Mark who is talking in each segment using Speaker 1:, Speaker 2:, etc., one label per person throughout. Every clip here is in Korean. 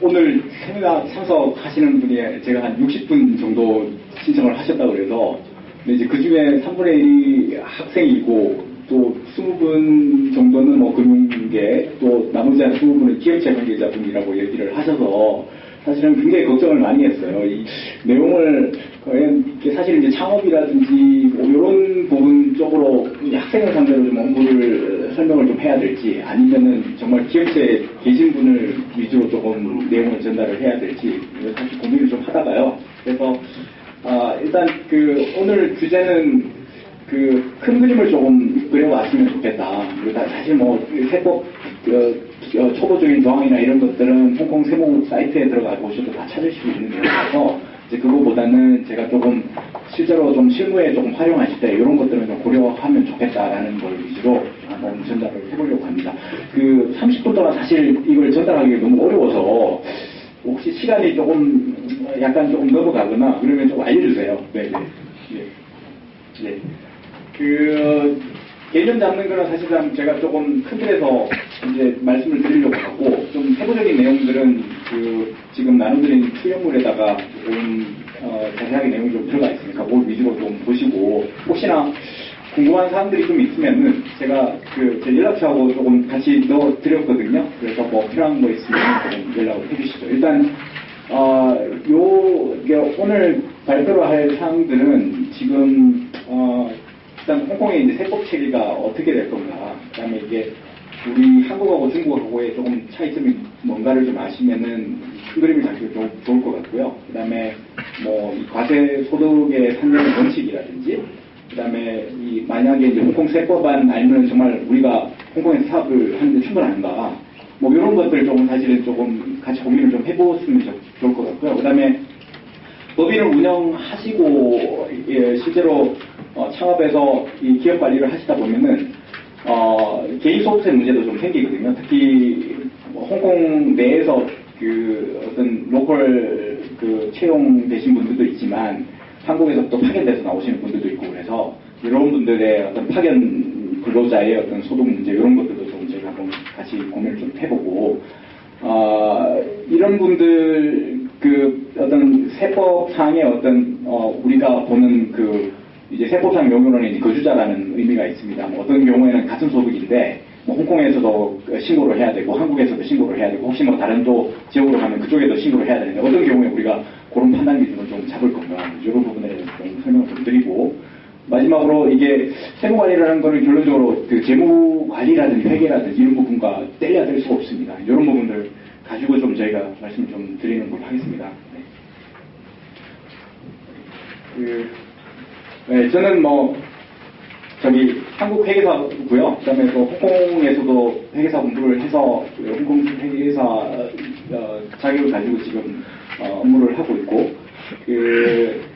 Speaker 1: 오늘 세미나 참석하시는 분이 제가 한 60분 정도 신청을 하셨다고 그래서 이제 그 중에 3분의 1이 학생이고 또 20분 정도는 뭐 금융계 또 나머지 한 20분은 기업체 관계자분이라고 얘기를 하셔서 사실은 굉장히 걱정을 많이 했어요. 이 내용을 사실 이제 창업이라든지 뭐 이런 부분 쪽으로 학생을 상대로 좀 업무를 설명을 좀 해야 될지 아니면은 정말 기업체에 계신 분을 위주로 조금 내용을 전달을 해야 될지 사실 고민을 좀 하다가요. 그래서 일단 오늘 주제는 큰 그림을 조금 그려왔으면 좋겠다. 그리고 사실 뭐 세법 초보적인 조항이나 이런 것들은 홍콩 세무 사이트에 들어가 보셔도 다 찾을 수 있는 거라서 이제 그거보다는 제가 조금 실제로 좀 실무에 조금 활용하실 때 이런 것들은 좀 고려하면 좋겠다라는 걸 위주로 한번 전달을 해보려고 합니다. 30분 동안 사실 이걸 전달하기 너무 어려워서 혹시 시간이 조금 약간 조금 넘어가거나 그러면 좀 알려주세요. 네네. 네. 개념 잡는 거는 사실상 제가 조금 큰 틀에서 이제 말씀을 드리려고 하고, 좀 세부적인 내용들은 지금 나눠드린 출연물에다가 조금, 자세하게 내용이 좀 들어가 있으니까 그걸 위주로 좀 보시고, 혹시나 궁금한 사항들이 좀 있으면은 제가 제 연락처하고 조금 같이 넣어드렸거든요. 그래서 뭐 필요한 거 있으면 좀 연락을 해주시죠. 일단, 오늘 발표를 할 사항들은 지금, 일단 홍콩의 이제 세법 체계가 어떻게 될 건가, 그 다음에 이게 우리 한국하고 중국하고의 조금 차이점이 뭔가를 좀 아시면은 큰 그림을 잡기 좋을 것 같고요. 그 다음에 뭐 이 과세 소득의 산정의 원칙이라든지, 그 다음에 만약에 이제 홍콩 세법안 알면 정말 우리가 홍콩에서 사업을 하는데 충분한가, 뭐 이런 것들 조금 사실은 조금 같이 고민을 좀 해보시면 좋을 것 같고요. 그 다음에 법인을 운영하시고 실제로 창업해서 이 기업 관리를 하시다 보면은 개인 소득세 문제도 좀 생기거든요. 특히 홍콩 내에서 어떤 로컬 채용되신 분들도 있지만 한국에서 또 파견돼서 나오시는 분들도 있고 그래서 이런 분들의 어떤 파견 근로자의 어떤 소득 문제 이런 것들도 좀 저희가 한번 같이 고민을 좀 해보고 이런 분들 어떤 세법상의 어떤 우리가 보는 이제 세법상 용어로는 거주자라는 의미가 있습니다. 뭐 어떤 경우에는 같은 소득인데 뭐 홍콩에서도 신고를 해야 되고 한국에서도 신고를 해야 되고 혹시 뭐 다른 또 지역으로 가면 그쪽에도 신고를 해야 되는데 어떤 경우에 우리가 그런 판단 기준을 좀 잡을 건가 이런 부분에 대해서 좀 설명을 좀 드리고 마지막으로 이게 세무관리라는 거는 결론적으로 재무관리라든지 회계라든지 이런 부분과 떼려야 될 수가 없습니다. 이런 부분들 가지고 좀 저희가 말씀을 좀 드리는 걸로 하겠습니다. 네, 저는 한국 회계사고요. 그 다음에 또 홍콩에서도 회계사 공부를 해서 홍콩 회계사 자격을 가지고 지금 업무를 하고 있고,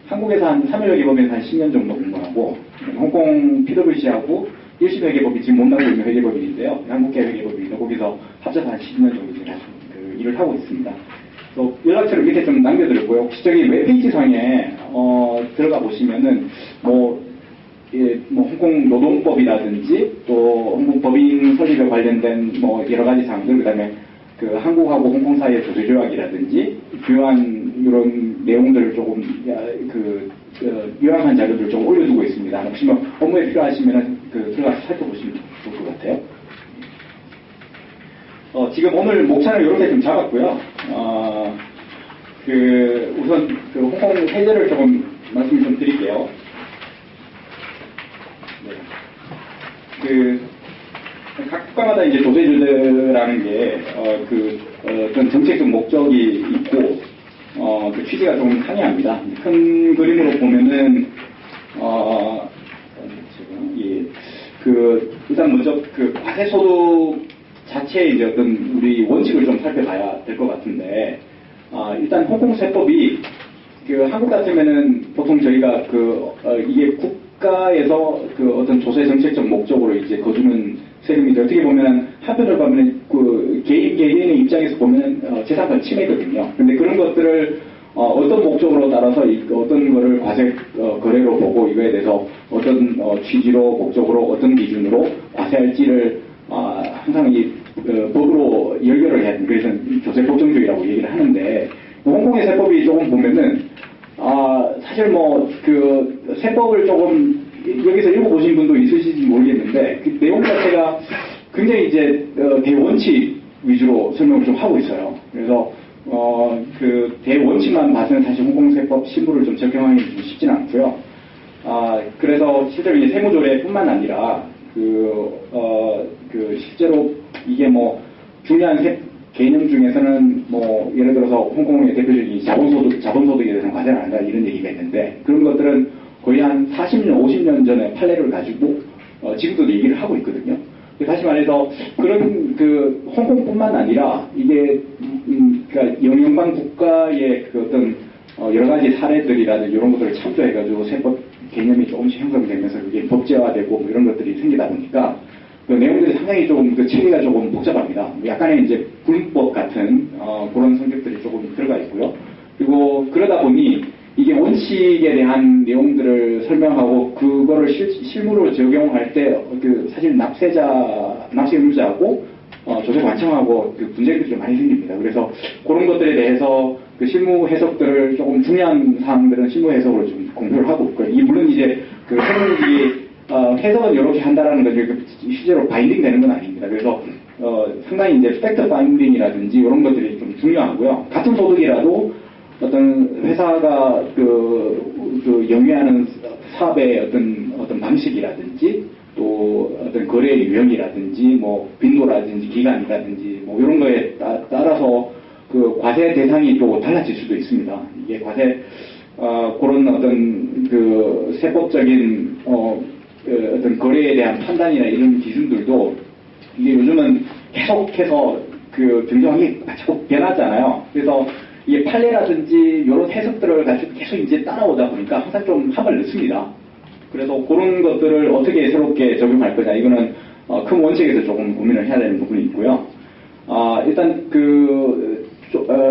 Speaker 1: 한국에서 한 3일 회계법에서 한 10년 정도 공부하고, 홍콩 PwC하고 일시 회계법이 지금 못 나오고 있는 회계법인인데요. 한국계 회계법인인데 거기서 합쳐서 한 10년 정도 지금 일을 하고 있습니다. 또 연락처를 밑에 좀 남겨드렸고요. 혹시 저기 웹페이지 상에 들어가 보시면은 홍콩 노동법이라든지 또 홍콩 법인 설립에 관련된 여러 가지 사항들, 그다음에 한국하고 홍콩 사이의 조세 조약이라든지 주요한 이런 내용들을 조금 요약한 자료들을 좀 올려두고 있습니다. 혹시 업무에 필요하시면은 들어가서 살펴보시면 좋을 것 같아요. 지금 오늘 목차를 이렇게 좀 잡았고요. 우선 홍콩 해제를 조금 말씀을 좀 드릴게요. 네. 각 국가마다 이제 조세제도라는 게, 어떤 정책적 목적이 있고, 취지가 좀 상이합니다. 큰 그림으로 보면은, 일단 먼저 과세소득 자체의 이제 어떤 우리 원칙을 좀 살펴봐야 될 것 같은데, 일단 홍콩 세법이 한국 같으면은 보통 저희가 이게 국가에서 어떤 조세 정책적 목적으로 이제 거두는 세금인데 어떻게 보면 한편으로 보면 개인의 입장에서 보면 재산권 침해거든요. 근데 그런 것들을 어떤 목적으로 따라서 어떤 거를 과세 거래로 보고 이거에 대해서 어떤 취지로 목적으로 어떤 기준으로 과세할지를 항상 법으로 열결을 해야 된다. 그래서 조세 법정주의라고 얘기를 하는데, 홍콩의 세법이 조금 보면은, 사실 그 세법을 조금 여기서 읽어보신 분도 있으실지 모르겠는데, 그 내용 자체가 굉장히 이제 대원칙 위주로 설명을 좀 하고 있어요. 그래서 그 대원칙만 봐서는 사실 홍콩세법 실무를 좀 적용하기 좀 쉽진 않고요. 그래서 실제로 이제 세무조례뿐만 아니라 실제로 이게 중요한 개념 중에서는 예를 들어서 홍콩의 대표적인 자본소득에 대해서는 과세를 안 한다 이런 얘기가 있는데, 그런 것들은 거의 한 40년, 50년 전에 판례를 가지고 지금도 얘기를 하고 있거든요. 다시 말해서 그런 홍콩뿐만 아니라 이게 그러니까 영연방 국가의 어떤 여러 가지 사례들이라든지 이런 것들을 참조해가지고 세법 개념이 조금씩 형성되면서 그게 법제화되고 이런 것들이 생기다 보니까 그 내용들이 상당히 조금 체계가 조금 복잡합니다. 약간의 이제 불법 같은 그런 성격들이 조금 들어가 있고요. 그리고 그러다 보니 이게 원칙에 대한 내용들을 설명하고 그거를 실무로 적용할 때 사실 납세 의무자하고 조세 관청하고 분쟁들이 좀 많이 생깁니다. 그래서 그런 것들에 대해서 실무 해석들을 조금 중요한 사항들은 실무 해석으로 좀 공표를 하고 있고요. 물론 이제 세무局해석은 이렇게 한다라는 것이 실제로 바인딩 되는 건 아닙니다. 그래서 상당히 이제 팩트 바인딩이라든지 이런 것들이 좀 중요하고요. 같은 소득이라도 어떤 회사가 영위하는 사업의 어떤 방식이라든지 또 어떤 거래 유형이라든지 빈도라든지 기간이라든지 이런 거에 따라서 과세 대상이 또 달라질 수도 있습니다. 이게 과세 그런 어떤 세법적인 어떤 거래에 대한 판단이나 이런 기준들도 이게 요즘은 계속해서 경쟁이 자꾸 변하잖아요. 그래서 이게 판례라든지 이런 해석들을 가지고 계속 이제 따라오다 보니까 항상 좀 한발 늦습니다. 그래서 그런 것들을 어떻게 새롭게 적용할 거냐, 이거는 큰 원칙에서 조금 고민을 해야 되는 부분이 있고요. 일단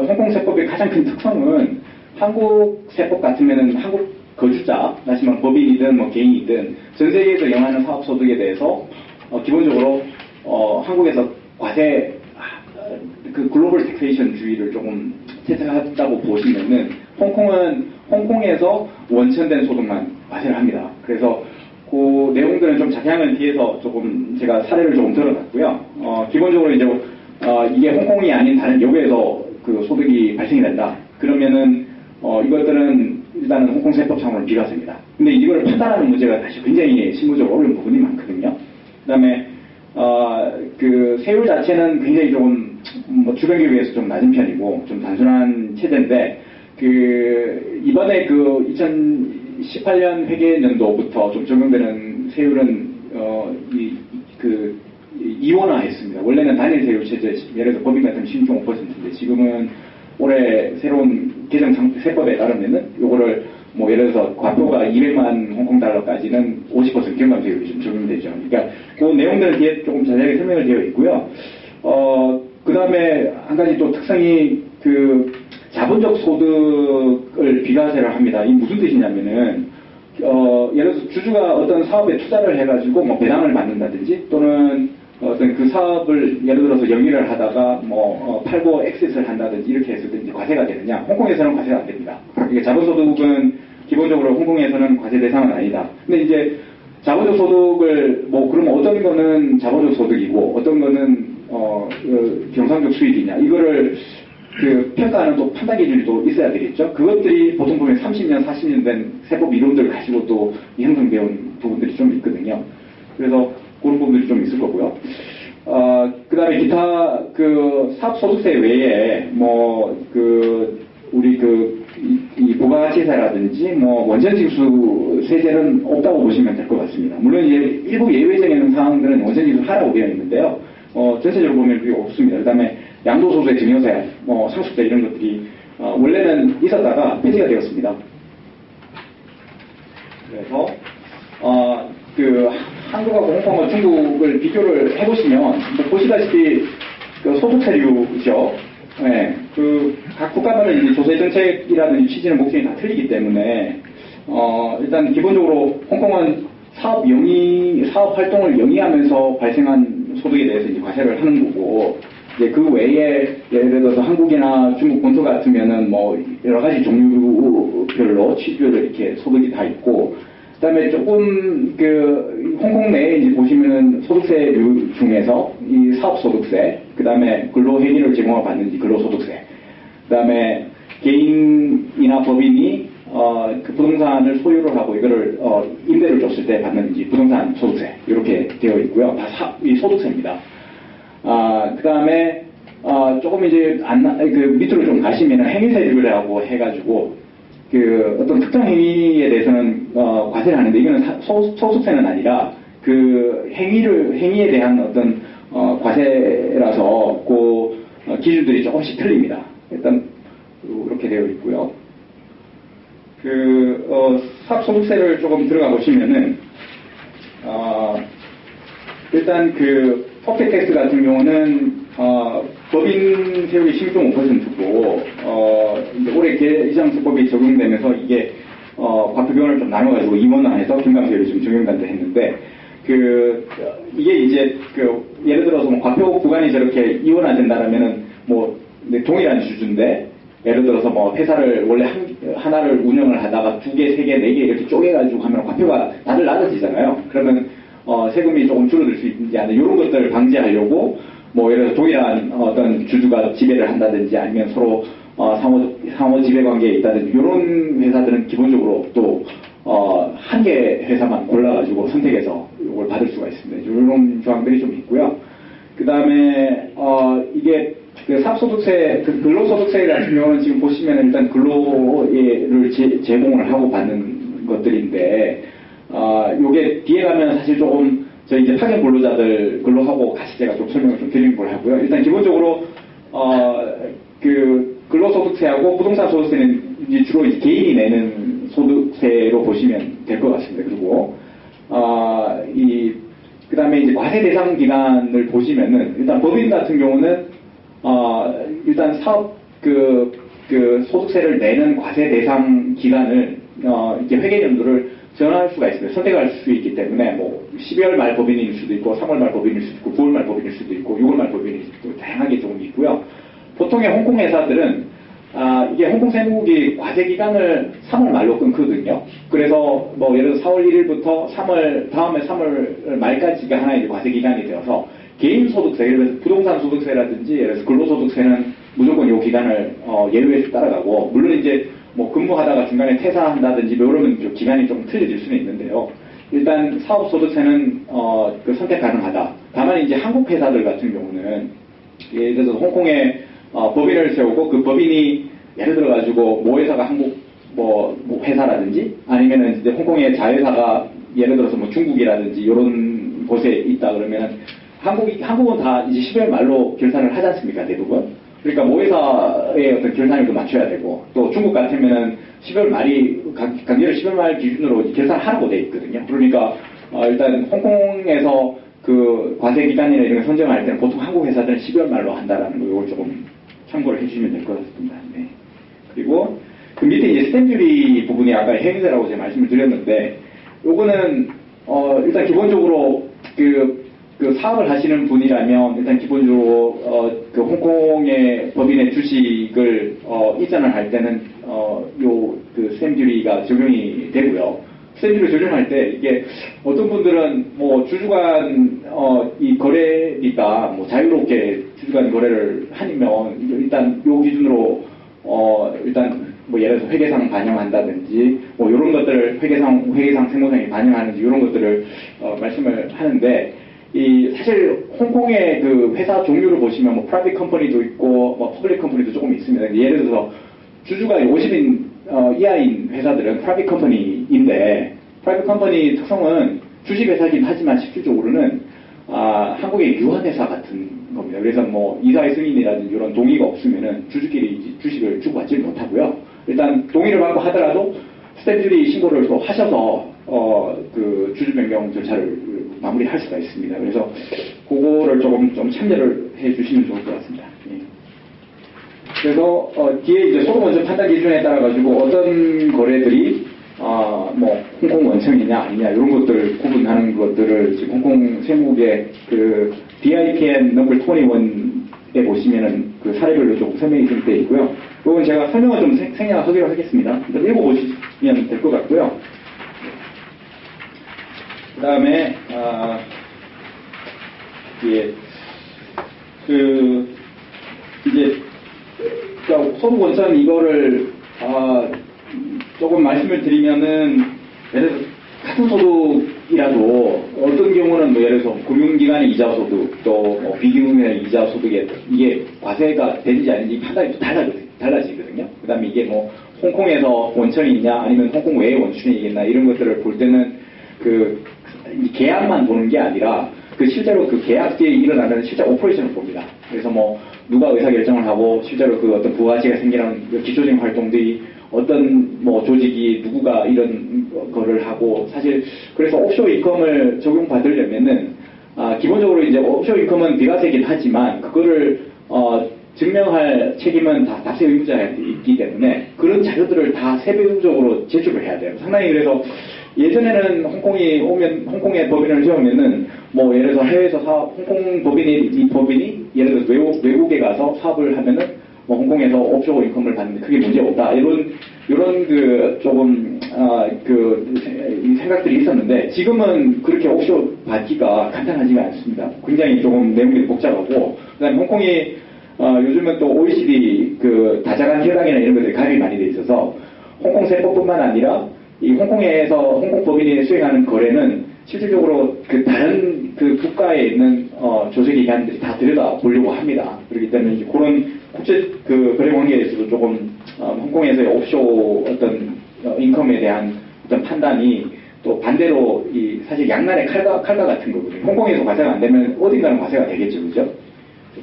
Speaker 1: 홍콩 세법의 가장 큰 특성은 한국 세법 같으면은 한국 거주자, 다시 말하면 법인이든 개인이든 전 세계에서 영하는 사업 소득에 대해서 기본적으로 한국에서 과세 글로벌 텍세이션 주의를 조금 채택하다고 보시면은 홍콩에서 원천된 소득만 과세를 합니다. 그래서 그 내용들은 좀 자세한 뒤에서 조금 제가 사례를 조금 들어놨고요. 기본적으로 이제 이게 홍콩이 아닌 다른 여부에서 소득이 발생이 된다. 그러면은 이것들은 일단은 홍콩 세법상으로는 비과세입니다. 근데 이걸 판단하는 문제가 사실 굉장히 실무적으로 어려운 부분이 많거든요. 그다음에 세율 자체는 굉장히 조금 주변에 비해서 좀 낮은 편이고 좀 단순한 체제인데 이번에 2018년 회계연도부터 좀 적용되는 세율은 이원화했습니다. 원래는 단일 세율 체제, 예를 들어 법인 같은 16.5%인데 지금은 올해 새로운 개정 세법에 따르면은 요거를 예를 들어서 과표가 200만 홍콩 달러까지는 50% 경감 세율이 좀 적용되죠. 그러니까 그 내용들은 뒤에 조금 자세하게 설명을 되어 있고요. 그 다음에 한 가지 또 특성이 자본적 소득을 비과세를 합니다. 이게 무슨 뜻이냐면은 예를 들어서 주주가 어떤 사업에 투자를 해가지고 배당을 받는다든지 또는 어떤 그 사업을 예를 들어서 영위를 하다가 팔고 엑싯을 한다든지 이렇게 했을 때 이제 과세가 되느냐? 홍콩에서는 과세가 안 됩니다. 이게 자본소득은 기본적으로 홍콩에서는 과세 대상은 아니다. 근데 이제 자본적 소득을 그러면 어떤 거는 자본적 소득이고 어떤 거는 경상적 수익이냐? 이거를 평가하는 또 판단 기준이 또 있어야 되겠죠. 그것들이 보통 보면 30년, 40년 된 세법 이론들 가지고 또 형성되어 온 부분들이 좀 있거든요. 그래서 그런 부분들이 좀 있을 거고요. 그 다음에 기타 사업소득세 외에 우리 이 부가가치세라든지 원천징수 세제는 없다고 보시면 될 것 같습니다. 물론 이제 일부 예외적인 사항들은 원천징수 하라고 되어 있는데요. 전체적으로 보면 그게 없습니다. 그 다음에 양도소득세, 증여세, 상속세 이런 것들이 원래는 있었다가 폐지가 되었습니다. 그래서 한국하고 홍콩과 중국을 비교를 해보시면 보시다시피 소득세류죠. 네, 각 국가마다 이제 조세 정책이라든지 취지는 목적이 다 틀리기 때문에 일단 기본적으로 홍콩은 사업 활동을 영위하면서 발생한 소득에 대해서 이제 과세를 하는 거고, 이제 그 외에 예를 들어서 한국이나 중국 본토 같으면은 뭐 여러 가지 종류별로 취주로 이렇게 소득이 다 있고, 그다음에 조금 그 홍콩 내에 이제 보시면은 소득세류 중에서 이 사업소득세, 그다음에 근로행위를 제공받는 근로소득세, 그다음에 개인이나 법인이 그 부동산을 소유를 하고 이거를 임대를 줬을 때 받는 이제 부동산 소득세 이렇게 되어 있고요. 다 이 소득세입니다. 그다음에 조금 이제 그 밑으로 좀 가시면은 행위세율이라고 해가지고 그 어떤 특정 행위에 대해서는 과세를 하는데 이거는 소득세는 아니라 그 행위에 대한 어떤 과세라서 그 기준들이 조금씩 틀립니다. 일단 이렇게 되어 있고요. 사업소득세를 조금 들어가 보시면은 일단 그 퍼펙텍스 같은 경우는 법인 세율이 16.5%고 이제 올해 계정수법이 적용되면서 이게 과표기원을 좀 나눠가지고 임원화해서 경감세율이 좀 적용된다 했는데 이게 이제 예를 들어서 뭐 과표 구간이 저렇게 이원화된다라면은 뭐 동일한 수준인데 예를 들어서 뭐 회사를 원래 하나를 운영을 하다가 2개, 3개, 4개 이렇게 쪼개가지고 하면 과표가 다들 낮아지잖아요. 그러면 세금이 조금 줄어들 수 있는지 아니면 이런 것들을 방지하려고 뭐 예를 들어 동일한 어떤 주주가 지배를 한다든지 아니면 서로 상호 지배 관계에 있다든지 이런 회사들은 기본적으로 또 한 개 회사만 골라가지고 선택해서 이걸 받을 수가 있습니다. 이런 조항들이 좀 있고요. 그 다음에 이게 그 사업소득세, 근로소득세 같은 경우는 지금 보시면 일단 근로를 제공을 하고 받는 것들인데, 요게 뒤에 가면 사실 조금 저희 이제 파견 근로자들 근로하고 같이 제가 좀 설명을 좀 드리는 걸 하고요. 일단 기본적으로 그 근로소득세하고 부동산 소득세는 이제 주로 이제 개인이 내는 소득세로 보시면 될 것 같습니다. 그리고 그 다음에 이제 과세 대상 기간을 보시면은 일단 법인 같은 경우는 일단 사업 그 소득세를 내는 과세 대상 기간을 이렇게 회계연도를 전환할 수가 있습니다. 선택할 수 있기 때문에 뭐 12월 말 법인일 수도 있고 3월 말 법인일 수도 있고 9월 말 법인일 수도 있고 6월 말 법인일 수도 있고 다양하게 조금 있고요. 보통의 홍콩 회사들은 이게 홍콩 세무국이 과세 기간을 3월 말로 끊거든요. 그래서 뭐 예를 들어 4월 1일부터 다음에 3월 말까지가 하나의 과세 기간이 되어서 개인 소득세, 예를 들어서 부동산 소득세라든지 예를 들어서 근로소득세는 무조건 이 기간을 예외에서 따라가고, 물론 이제 뭐 근무하다가 중간에 퇴사한다든지 뭐 이러면 좀 기간이 좀 틀려질 수는 있는데요. 일단 사업소득세는 선택 가능하다. 다만 이제 한국 회사들 같은 경우는 예를 들어서 홍콩에 법인을 세우고 그 법인이 예를 들어 가지고 모 회사가 한국 뭐 회사라든지 아니면은 이제 홍콩의 자회사가 예를 들어서 뭐 중국이라든지 이런 곳에 있다 그러면은 한국은 다 이제 12월 말로 결산을 하지 않습니까, 대부분? 그러니까 모 회사의 어떤 결산일도 맞춰야 되고, 또 중국 같으면은 12월 말이, 강제로 12월 말 기준으로 결산하라고 돼 있거든요. 그러니까, 일단 홍콩에서 그 과세 기간이나 이런 걸 선정할 때는 보통 한국 회사들은 12월 말로 한다라는 거, 이걸 조금 참고를 해주시면 될 것 같습니다. 네. 그리고 그 밑에 이제 스탬프듀리 부분이 아까 행위세라고 제가 말씀을 드렸는데, 요거는, 일단 기본적으로 그 사업을 하시는 분이라면 일단 기본적으로 그 홍콩의 법인의 주식을 이전을 할 때는 그 스탬프듀리가 적용이 되고요. 스탬프듀리 적용할 때 이게 어떤 분들은 뭐 주주간 이 거래니까 뭐 자유롭게 주주간 거래를 하면 일단 요 기준으로 일단 뭐 예를 들어서 회계상 반영한다든지 뭐 이런 것들을 회계상 세무상에 반영하는지 이런 것들을 말씀을 하는데. 사실 홍콩의 그 회사 종류를 보시면 뭐 프라이빗 컴퍼니도 있고 뭐 퍼블릭 컴퍼니도 조금 있습니다. 예를 들어서 주주가 50인 이하인 회사들은 프라이빗 컴퍼니인데 프라이빗 컴퍼니 특성은 주식 회사긴 하지만 실질적으로는 한국의 유한 회사 같은 겁니다. 그래서 뭐 이사회 승인이라든지 이런 동의가 없으면은 주주끼리 주식을 주고받지 못하고요. 일단 동의를 받고 하더라도 스탬프듀리 신고를 또 하셔서 그 주주 변경 절차를 마무리할 수가 있습니다. 그래서 그거를 조금 좀 참여를 해주시면 좋을 것 같습니다. 예. 그래서 뒤에 이제 소득 원점 판단 기준에 따라 가지고 어떤 거래들이 뭐 홍콩 원청이냐 아니냐 이런 것들 구분하는 것들을 지금 홍콩 세무국의 그 DIPN 넘버 21에 보시면은 그 사례별로 조금 설명이 좀 되어 있고요. 이건 제가 설명을 좀 생략하기로 하겠습니다. 일단 읽어보시면 될 것 같고요. 그 다음에 이제 그러니까 소득 원천 이거를 조금 말씀을 드리면은 예를 들어서 같은 소득이라도 어떤 경우는 뭐 예를 들어서 금융기관의 이자 소득 또뭐 비금융의 이자 소득에 이게 과세가 되는지 아닌지 판단이 또 달라지거든요. 그 다음에 이게 뭐 홍콩에서 원천이 있냐 아니면 홍콩 외에 원천이 있나 이런 것들을 볼 때는 그 계약만 보는 게 아니라 그 실제로 그 계약 뒤에 일어나는 실제 오퍼레이션을 봅니다. 그래서 뭐 누가 의사결정을 하고 실제로 그 어떤 부가가치가 생기는 그 기초적인 활동들이 어떤 뭐 조직이 누구가 이런 거를 하고 사실 그래서 옵쇼 인컴을 적용받으려면은 기본적으로 이제 옵쇼 인컴은 비과세이긴 하지만 그거를 증명할 책임은 다 납세 의무자한테 있기 때문에 그런 자료들을 다 세부적으로 제출을 해야 돼요. 상당히 그래서 예전에는 홍콩에 법인을 세우면은 뭐 예를 들어서 해외에서 홍콩 법인이 예를 들어서 외국에 가서 사업을 하면은 뭐 홍콩에서 옵쇼 인컴을 받는데 크게 문제 없다 이런 그 조금 생각들이 있었는데 지금은 그렇게 옵쇼 받기가 간단하지가 않습니다. 굉장히 조금 내용이 복잡하고 그다음에 홍콩이 요즘은 또 OECD 그 다자간 협약이나 이런 것들이 가입이 많이 돼 있어서 홍콩 세법뿐만 아니라 이 홍콩에서 홍콩 법인이 수행하는 거래는 실질적으로 그 다른 그 국가에 있는 조직기관들이 다 들여다 보려고 합니다. 그렇기 때문에 이제 그런 국제 그 거래 관계에 있어서 조금 홍콩에서의 옵쇼 어떤 인컴에 대한 어떤 판단이 또 반대로 이 사실 양날의 칼과 같은 거거든요. 홍콩에서 과세가 안 되면 어딘가는 과세가 되겠죠, 그죠?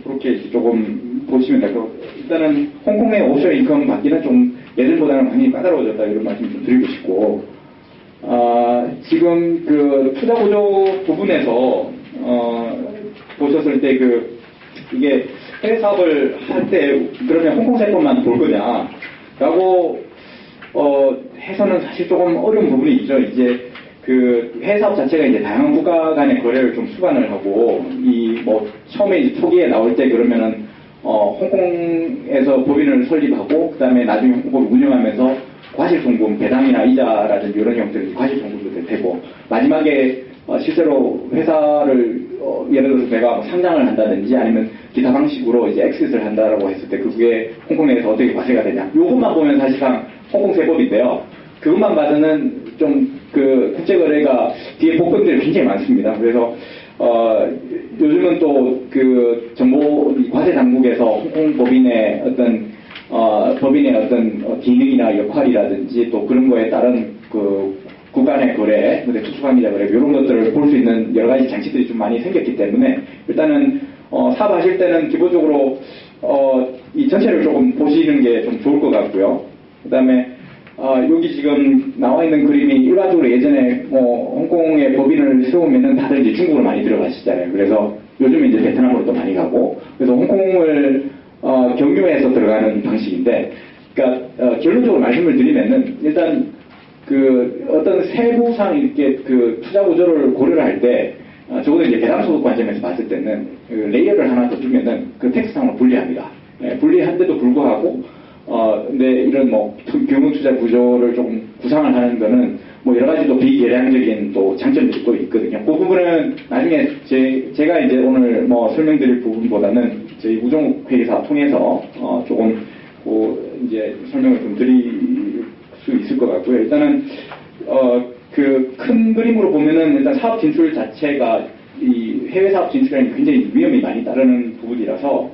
Speaker 1: 그렇게 조금 보시면 될 것 같아요. 일단은 홍콩의 옵쇼 인컴 받기는 좀 예전보다는 많이 까다로워졌다 이런 말씀 좀 드리고 싶고 지금 그 투자 구조 부분에서 보셨을 때 그 이게 해외 사업을 할 때 그러면 홍콩 세법만 볼 거냐라고 해서는 사실 조금 어려운 부분이 있죠. 이제 그 해외 사업 자체가 이제 다양한 국가 간의 거래를 좀 수반을 하고 이 뭐 처음에 이제 초기에 나올 때 그러면은 홍콩에서 법인을 설립하고 그다음에 나중에 홍콩을 운영하면서 과실송금 배당이나 이자라든지 이런 형태의 과실송금도 될 테고 마지막에 실제로 회사를 예를 들어서 내가 뭐 상장을 한다든지 아니면 기타 방식으로 이제 엑시트를 한다라고 했을 때 그게 홍콩 내에서 어떻게 과세가 되냐 요것만 보면 사실상 홍콩 세법인데요. 그것만 봐서는 좀 그 국제거래가 뒤에 복권들이 굉장히 많습니다. 그래서 요즘은 또 그 정보 과세 당국에서 홍콩 법인의 어떤 법인의 어떤 기능이나 역할이라든지 또 그런 거에 따른 그 국간의 거래, 특수관계자 거래 이런 것들을 볼 수 있는 여러 가지 장치들이 좀 많이 생겼기 때문에 일단은 사업하실 때는 기본적으로 이 전체를 조금 보시는 게 좀 좋을 것 같고요. 그다음에 여기 지금 나와 있는 그림이 일반적으로 예전에 홍콩의 법인을 세우면은 다들 이제 중국으로 많이 들어가시잖아요. 그래서 요즘은 이제 베트남으로 또 많이 가고 그래서 홍콩을 경유해서 들어가는 방식인데, 그러니까 결론적으로 말씀을 드리면은 일단 그 어떤 세부상 이렇게 그 투자 구조를 고려를 할 때 적어도 이제 배당소득 관점에서 봤을 때는 그 레이어를 하나 더 주면은 그 텍스상으로 불리합니다. 불리한데도 불구하고 근데 이런 뭐 금융 투자 구조를 조금 구상을 하는 거는 뭐 여러 가지 또 비계량적인 또 장점들이 또 있거든요. 그 부분은 나중에 제가 이제 오늘 뭐 설명드릴 부분보다는 저희 우종욱 회계사 통해서 조금 이제 설명을 좀 드릴 수 있을 것 같고요. 일단은 그 큰 그림으로 보면은 일단 사업 진출 자체가 이 해외 사업 진출에는 굉장히 위험이 많이 따르는 부분이라서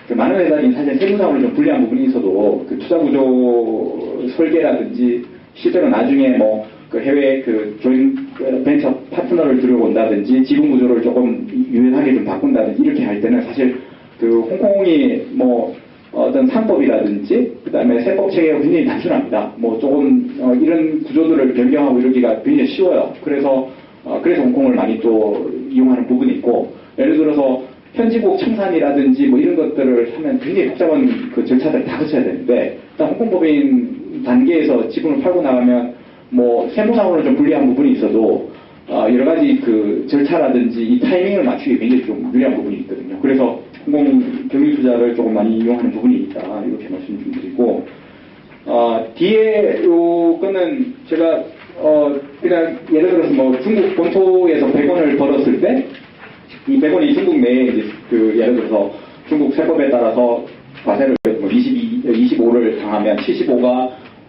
Speaker 1: 그 많은 회사들이 사실 세무상으로 좀 불리한 부분이 있어도 그 투자 구조 설계라든지 실제로 나중에 뭐 그 해외 그 조인 벤처 파트너를 들여온다든지 지분 구조를 조금 유연하게 좀 바꾼다든지 이렇게 할 때는 사실 그 홍콩이 뭐 어떤 상법이라든지 그다음에 세법 체계가 굉장히 단순합니다. 뭐 조금 이런 구조들을 변경하고 이러기가 굉장히 쉬워요. 그래서 홍콩을 많이 또 이용하는 부분이 있고 예를 들어서 현지국 청산이라든지 뭐 이런 것들을 하면 굉장히 복잡한 그 절차들을 다 거쳐야 되는데 일단 홍콩법인 단계에서 지분을 팔고 나가면 뭐 세무상으로 좀 불리한 부분이 있어도 여러 가지 그 절차라든지 이 타이밍을 맞추기 굉장히 좀 유리한 부분이 있거든요. 그래서 공공 경유 투자를 조금 많이 이용하는 부분이 있다 이렇게 말씀 좀 드리고 뒤에 요거는 제가 그냥 예를 들어서 뭐 중국 본토에서 100원을 벌었을 때 이 100원이 중국 내에 이제 그 예를 들어서 중국 세법에 따라서 과세를 뭐 25를 당하면 75가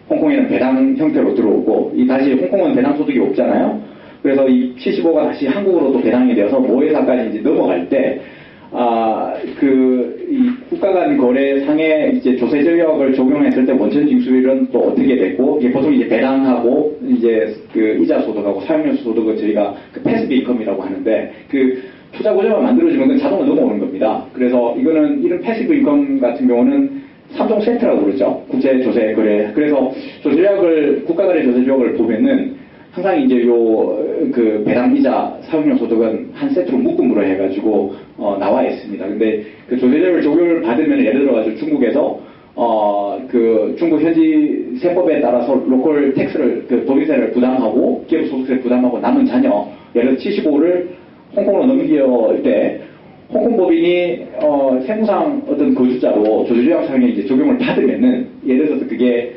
Speaker 1: 홍콩에는 배당 형태로 들어오고 이 다시 홍콩은 배당 소득이 없잖아요. 그래서 이 75가 다시 한국으로 또 배당이 되어서 모회사까지 이제 넘어갈 때 이 국가 간 거래상에 이제 조세 전력을 적용했을 때 원천 징수율은 또 어떻게 되고, 이게 보통 이제 배당하고, 이제 그 이자 소득하고 사용료수 소득을 저희가 그 패시브 인컴이라고 하는데, 그 투자 구조만 만들어주면 그건 자동으로 넘어오는 겁니다. 그래서 이거는, 이런 패시브 인컴 같은 경우는 3종 세트라고 그러죠. 국제 조세 거래. 그래서 조세조약을, 국가 간의 조세조약을 보면은 항상 이제 그 배당 이자 사용료 소득은 한 세트로 묶음으로 해가지고 나와 있습니다. 근데 그 조세제를 적용을 받으면 예를 들어가지고 중국에서 그 중국 현지 세법에 따라서 로컬 텍스를 그 법인세를 부담하고 기업 소득세 부담하고 남은 자녀 예를 들어 75를 홍콩으로 넘길 때 홍콩 법인이 세무상 어떤 거주자로 조세조약 상에 이제 적용을 받으면은 예를 들어서 그게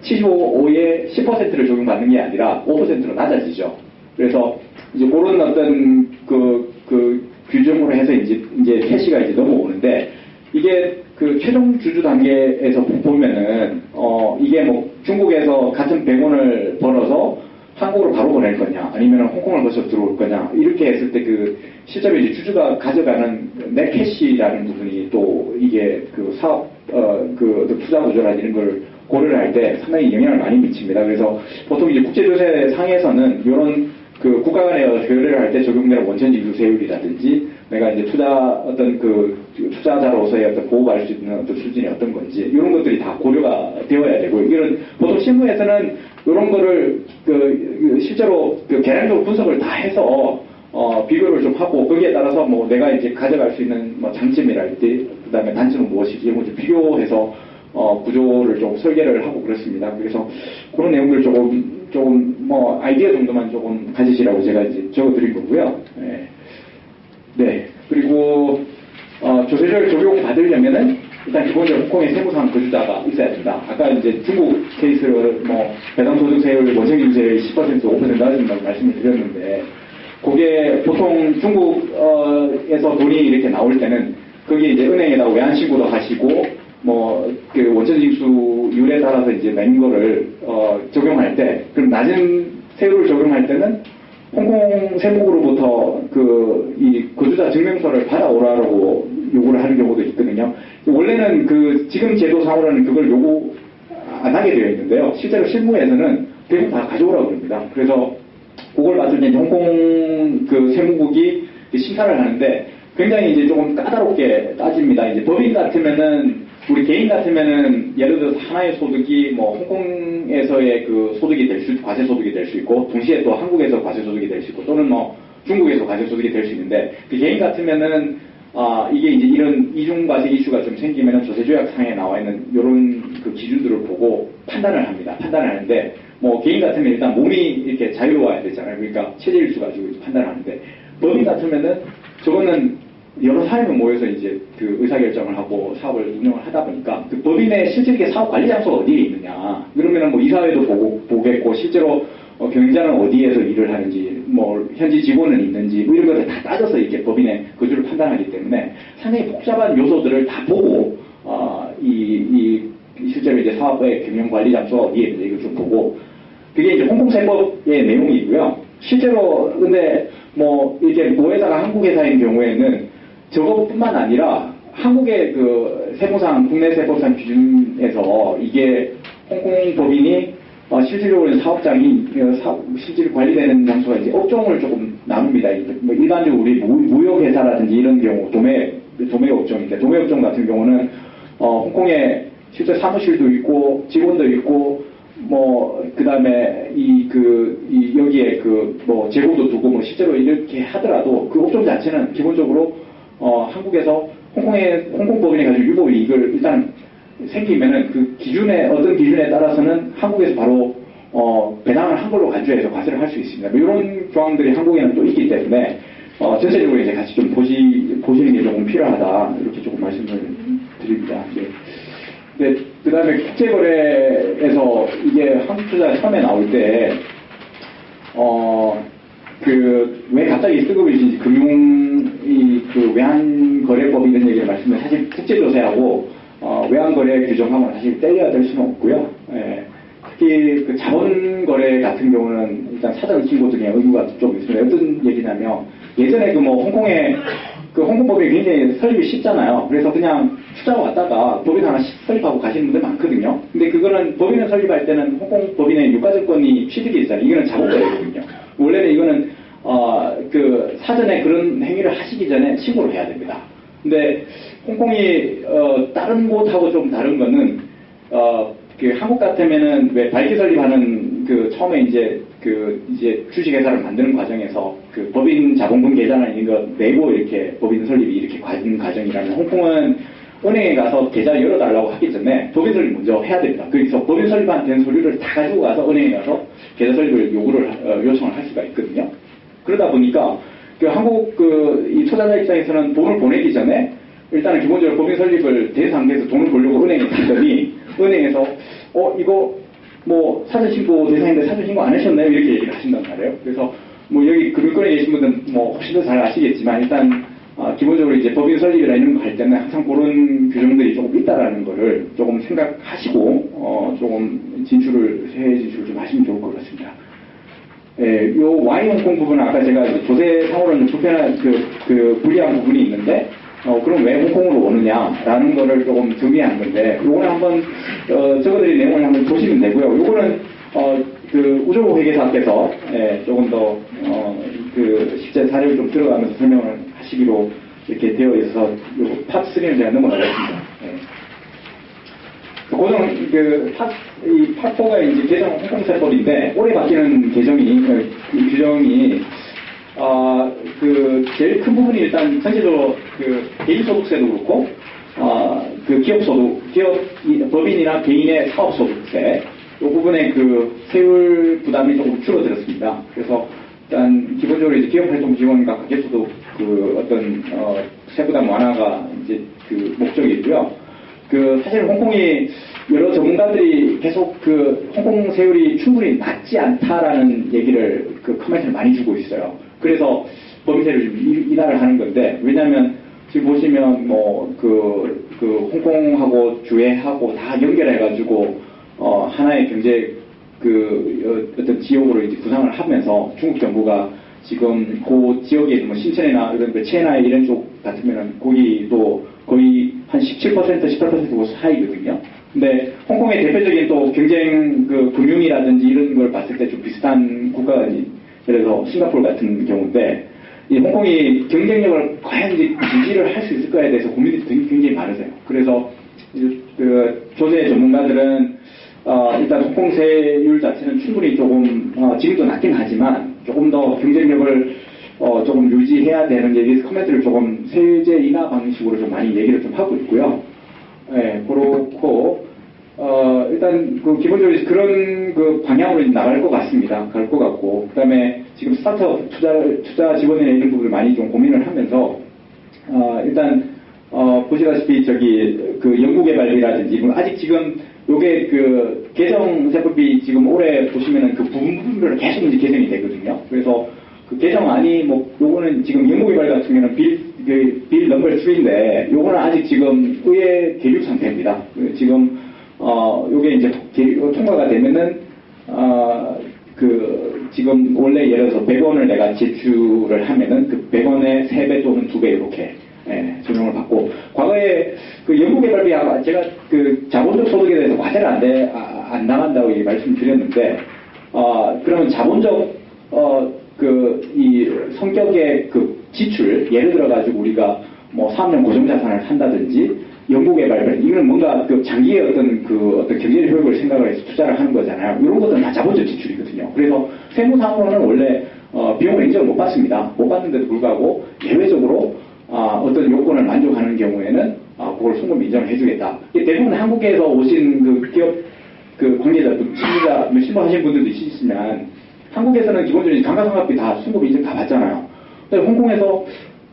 Speaker 1: 75에 10%를 적용받는 게 아니라 5%로 낮아지죠. 그래서 이제 그런 어떤 그 규정으로 해서 이제 캐시가 이제 넘어오는데 이게 그 최종 주주 단계에서 보면은 이게 뭐 중국에서 같은 100원을 벌어서 한국으로 바로 보낼 거냐 아니면 홍콩을 거쳐 들어올 거냐 이렇게 했을 때 그 실제로 이제 주주가 가져가는 넷 캐시라는 부분이 또 이게 그 사업 그 투자 구조라는 이런 걸 고려를 할 때 상당히 영향을 많이 미칩니다. 그래서 보통 이제 국제조세 상에서는 이런 그 국가 간의 거래를 할 때 적용되는 원천징수세율이라든지 내가 이제 어떤 그 투자자로서의 어떤 보호받을 수 있는 어떤 수준이 어떤 건지 이런 것들이 다 고려가 되어야 되고 이런 보통 실무에서는 이런 거를 실제로 그 계량적으로 분석을 다 해서 비교를 좀 하고 거기에 따라서 뭐 내가 이제 가져갈 수 있는 뭐 장점이랄지 그다음에 단점은 무엇이지 이런 걸 비교해서 구조를 좀 설계를 하고 그렇습니다. 그래서 그런 내용들 조금 뭐 아이디어 정도만 조금 가지시라고 제가 이제 적어드린 거고요. 네. 그리고 조세를 적용 받으려면은 일단 기본적으로 홍콩의 세무상 거주자가 있어야 된다. 아까 이제 중국 케이스를 뭐 배당소득세율, 원천징수세율 10% 5% 낮아진다고 말씀을 드렸는데 그게 보통 중국에서 돈이 이렇게 나올 때는 거기에 이제 은행에다 외환 신고도 하시고 뭐 그 원천징수율에 따라서 이제 낸 거를 적용할 때 그럼 낮은 세율을 적용할 때는 홍콩 세무부로부터 이 거주자 증명서를 받아오라고 요구를 하는 경우도 있거든요. 원래는 그 지금 제도상으로는 그걸 요구 안 하게 되어 있는데요. 실제로 실무에서는 대부분 다 가져오라고 합니다. 그래서 그걸 받으면 홍콩 그 세무국이 심사를 하는데 굉장히 이제 조금 까다롭게 따집니다. 이제 법인 같으면은 우리 개인 같으면은 예를 들어서 하나의 소득이 뭐 홍콩에서의 그 소득이 과세 소득이 될 수 있고 동시에 또 한국에서 과세 소득이 될 수 있고 또는 뭐 중국에서 과세 소득이 될 수 있는데 그 개인 같으면은 이게 이제 이런 이중과세 이슈가 좀 생기면은 조세조약상에 나와 있는 이런 그 기준들을 보고 판단을 합니다. 판단을 하는데 뭐 개인 같으면 일단 몸이 이렇게 자유로워야 되잖아요. 그러니까 체질수 가지고 판단을 하는데 법인 같으면은 저거는 여러 사람이 모여서 이제 그 의사결정을 하고 사업을 운영을 하다 보니까 그 법인의 실질적인 사업 관리 장소가 어디에 있느냐. 그러면은 뭐 이사회도 보겠고 실제로 경영자는 어디에서 일을 하는지 뭐 현지 직원은 있는지 뭐 이런 것들 다 따져서 이렇게 법인의 거주를 판단하기 때문에 상당히 복잡한 요소들을 다 보고 실제로 이제 사업의 경영 관리 장소가 어디에 있는지 이걸 좀 보고 그게 이제 홍콩 세법의 내용이고요. 실제로 근데 뭐 이렇게 모회사가 한국 회사인 경우에는 저것뿐만 아니라 한국의 그 세무상 국내 세법상 기준에서 이게 홍콩 법인이 실질적으로 사업장이 실질 관리되는 장소가 이제 업종을 조금 나눕니다. 뭐 일반적으로 우리 무역회사라든지 이런 경우 도매 업종인데 도매 업종 같은 경우는 홍콩에 실제 사무실도 있고 직원도 있고 뭐 그다음에 여기에 뭐 재고도 두고 뭐 실제로 이렇게 하더라도 그 업종 자체는 기본적으로 한국에서 홍콩 법인이 가지고 유보 이익을 일단 생기면은 그 기준에, 어떤 기준에 따라서는 한국에서 바로 배당을 한 걸로 간주해서 과세를 할 수 있습니다. 뭐 이런 조항들이 한국에는 또 있기 때문에 전체적으로 이제 같이 좀 보시는 게 조금 필요하다, 이렇게 조금 말씀을 드립니다. 예. 네, 그 다음에 국제거래에서 이게 한국투자 처음에 나올 때, 왜 갑자기 뜨거워진지 그 외환거래법 이런 얘기를 말씀드리면 사실 국제조세하고, 외환거래 규정하고는 사실 떼려야 될 수는 없고요. 예. 특히 그 자본거래 같은 경우는 일단 사전 신고 등의 의무가 좀 있습니다. 어떤 얘기냐면, 예전에 홍콩에, 홍콩법이 굉장히 설립이 쉽잖아요. 그래서 그냥 투자로 왔다가 법인 하나 설립하고 가시는 분들 많거든요. 근데 그거는 법인을 설립할 때는 홍콩 법인의 유가증권이 취득이 있잖아요. 이거는 자본거래거든요. 원래는 이거는, 사전에 그런 행위를 하시기 전에 신고를 해야 됩니다. 근데 홍콩이, 다른 곳하고 좀 다른 거는, 한국 같으면은 왜 밝게 설립하는 처음에 이제 주식회사를 만드는 과정에서 법인 자본금 계좌나 이런 거 내고 이렇게 법인 설립이 이렇게 가는 과정이라면, 홍콩은 은행에 가서 계좌 열어달라고 하기 전에 법인 설립 먼저 해야 됩니다. 그래서 법인 설립한 된 서류를 다 가지고 가서 은행에 가서 계좌 설립을 요청을 할 수가 있거든요. 그러다 보니까 한국 이 투자자 입장에서는 돈을 보내기 전에 일단은 기본적으로 법인 설립을 된 상태에서 돈을 벌려고 은행에 갔더니, 은행에서 이거 뭐 사전신고 대상인데 사전신고 안 하셨나요? 이렇게 얘기를 하신단 말이에요. 그래서 뭐 여기 금융권에 계신 분들은 뭐 훨씬 더 잘 아시겠지만, 일단 기본적으로 이제 법인 설립이나 이런 거 할 때는 항상 그런 규정들이 조금 있다라는 거를 조금 생각하시고 조금 해 진출을 좀 하시면 좋을 것 같습니다. 예, 요 Y홍콩 부분은 아까 제가 조세상으로는 불편한 불리한 부분이 있는데, 그럼 왜 홍콩으로 오느냐라는 거를 조금 정리한 건데, 요거는 한번, 저거들이 내용을 한번 보시면 되고요. 요거는, 우조 회계사께서, 조금 더, 실제 사례를 좀 들어가면서 설명을 하시기로 이렇게 되어 있어서, 요거 팟3는 제가 넘어가겠습니다. 팟4가 이제 개정 홍콩세법인데, 올해 바뀌는 규정이, 제일 큰 부분이 일단 전체적으로 개인소득세도 그렇고, 법인이나 개인의 사업소득세, 이 부분에 세율 부담이 조금 줄어들었습니다. 그래서 일단 기본적으로 이제 기업활동 지원과 가계소득 세부담 완화가 이제 목적이고요. 사실 홍콩이 여러 전문가들이 계속 홍콩 세율이 충분히 낮지 않다라는 얘기를 코멘트를 많이 주고 있어요. 그래서 법인세를 좀 인하를 하는 건데, 왜냐면 지금 보시면 홍콩하고 주해하고 다 연결해가지고 하나의 경제 어떤 지역으로 이제 구상을 하면서 중국 정부가 지금 그 지역에 뭐 신천이나 이런 체나이 이런 쪽 같으면은 거기도 거의 한 17%, 18% 사이거든요. 근데 홍콩의 대표적인 또 경쟁 금융이라든지 이런 걸 봤을 때 좀 비슷한 국가가 예를 들어서 싱가포르 같은 경우인데, 이 홍콩이 경쟁력을 과연 이제 유지를 할 수 있을까에 대해서 고민이 굉장히 많으세요. 그래서 조세 전문가들은 일단 홍콩 세율 자체는 충분히 조금 지금도 낮긴 하지만 조금 더 경쟁력을 조금 유지해야 되는 얘기 코멘트를 조금 세제 인하 방식으로 좀 많이 얘기를 좀 하고 있고요. 그렇고 일단 기본적으로 그런 방향으로 나갈 것 같습니다. 갈 것 같고, 그다음에 지금 스타트업 투자 지원이나 이런 부분을 많이 좀 고민을 하면서 일단 보시다시피 연구개발비라든지 아직 지금 요게 개정세법이 지금 올해 보시면은 부분별로 계속 이제 개정이 되거든요. 그래서 개정안이 요거는 지금 연구개발 같은 경우는 빌 넘버 3인데 요거는 아직 지금 의회 계류 상태입니다. 지금 요게 이제 통과가 되면은 지금 원래 예를 들어서 100원을 내가 제출을 하면은 100원의 3배 또는 2배 이렇게 적용을 받고, 과거에 연구개발비 제가 자본적 소득에 대해서 과세를 안 나간다고 말씀드렸는데, 그러면 자본적 이 성격의 지출, 예를 들어가지고 우리가 뭐 사업용 고정자산을 산다든지 연구개발, 이거는 뭔가 장기의 어떤 경제 효율을 생각을 해서 투자를 하는 거잖아요. 이런 것들은 다 자본적 지출이거든요. 그래서 세무상으로는 원래 비용을 인정을 못 받습니다. 못 받는데도 불구하고 예외적으로 어떤 요건을 만족하는 경우에는 그걸 송금 인정을 해주겠다. 대부분 한국에서 오신 그 기업 그 관계자, 신고자, 신고하신 분들도 있으시지만 한국에서는 기본적으로 감가상각비 다 송금 인정 다 받잖아요. 근데 홍콩에서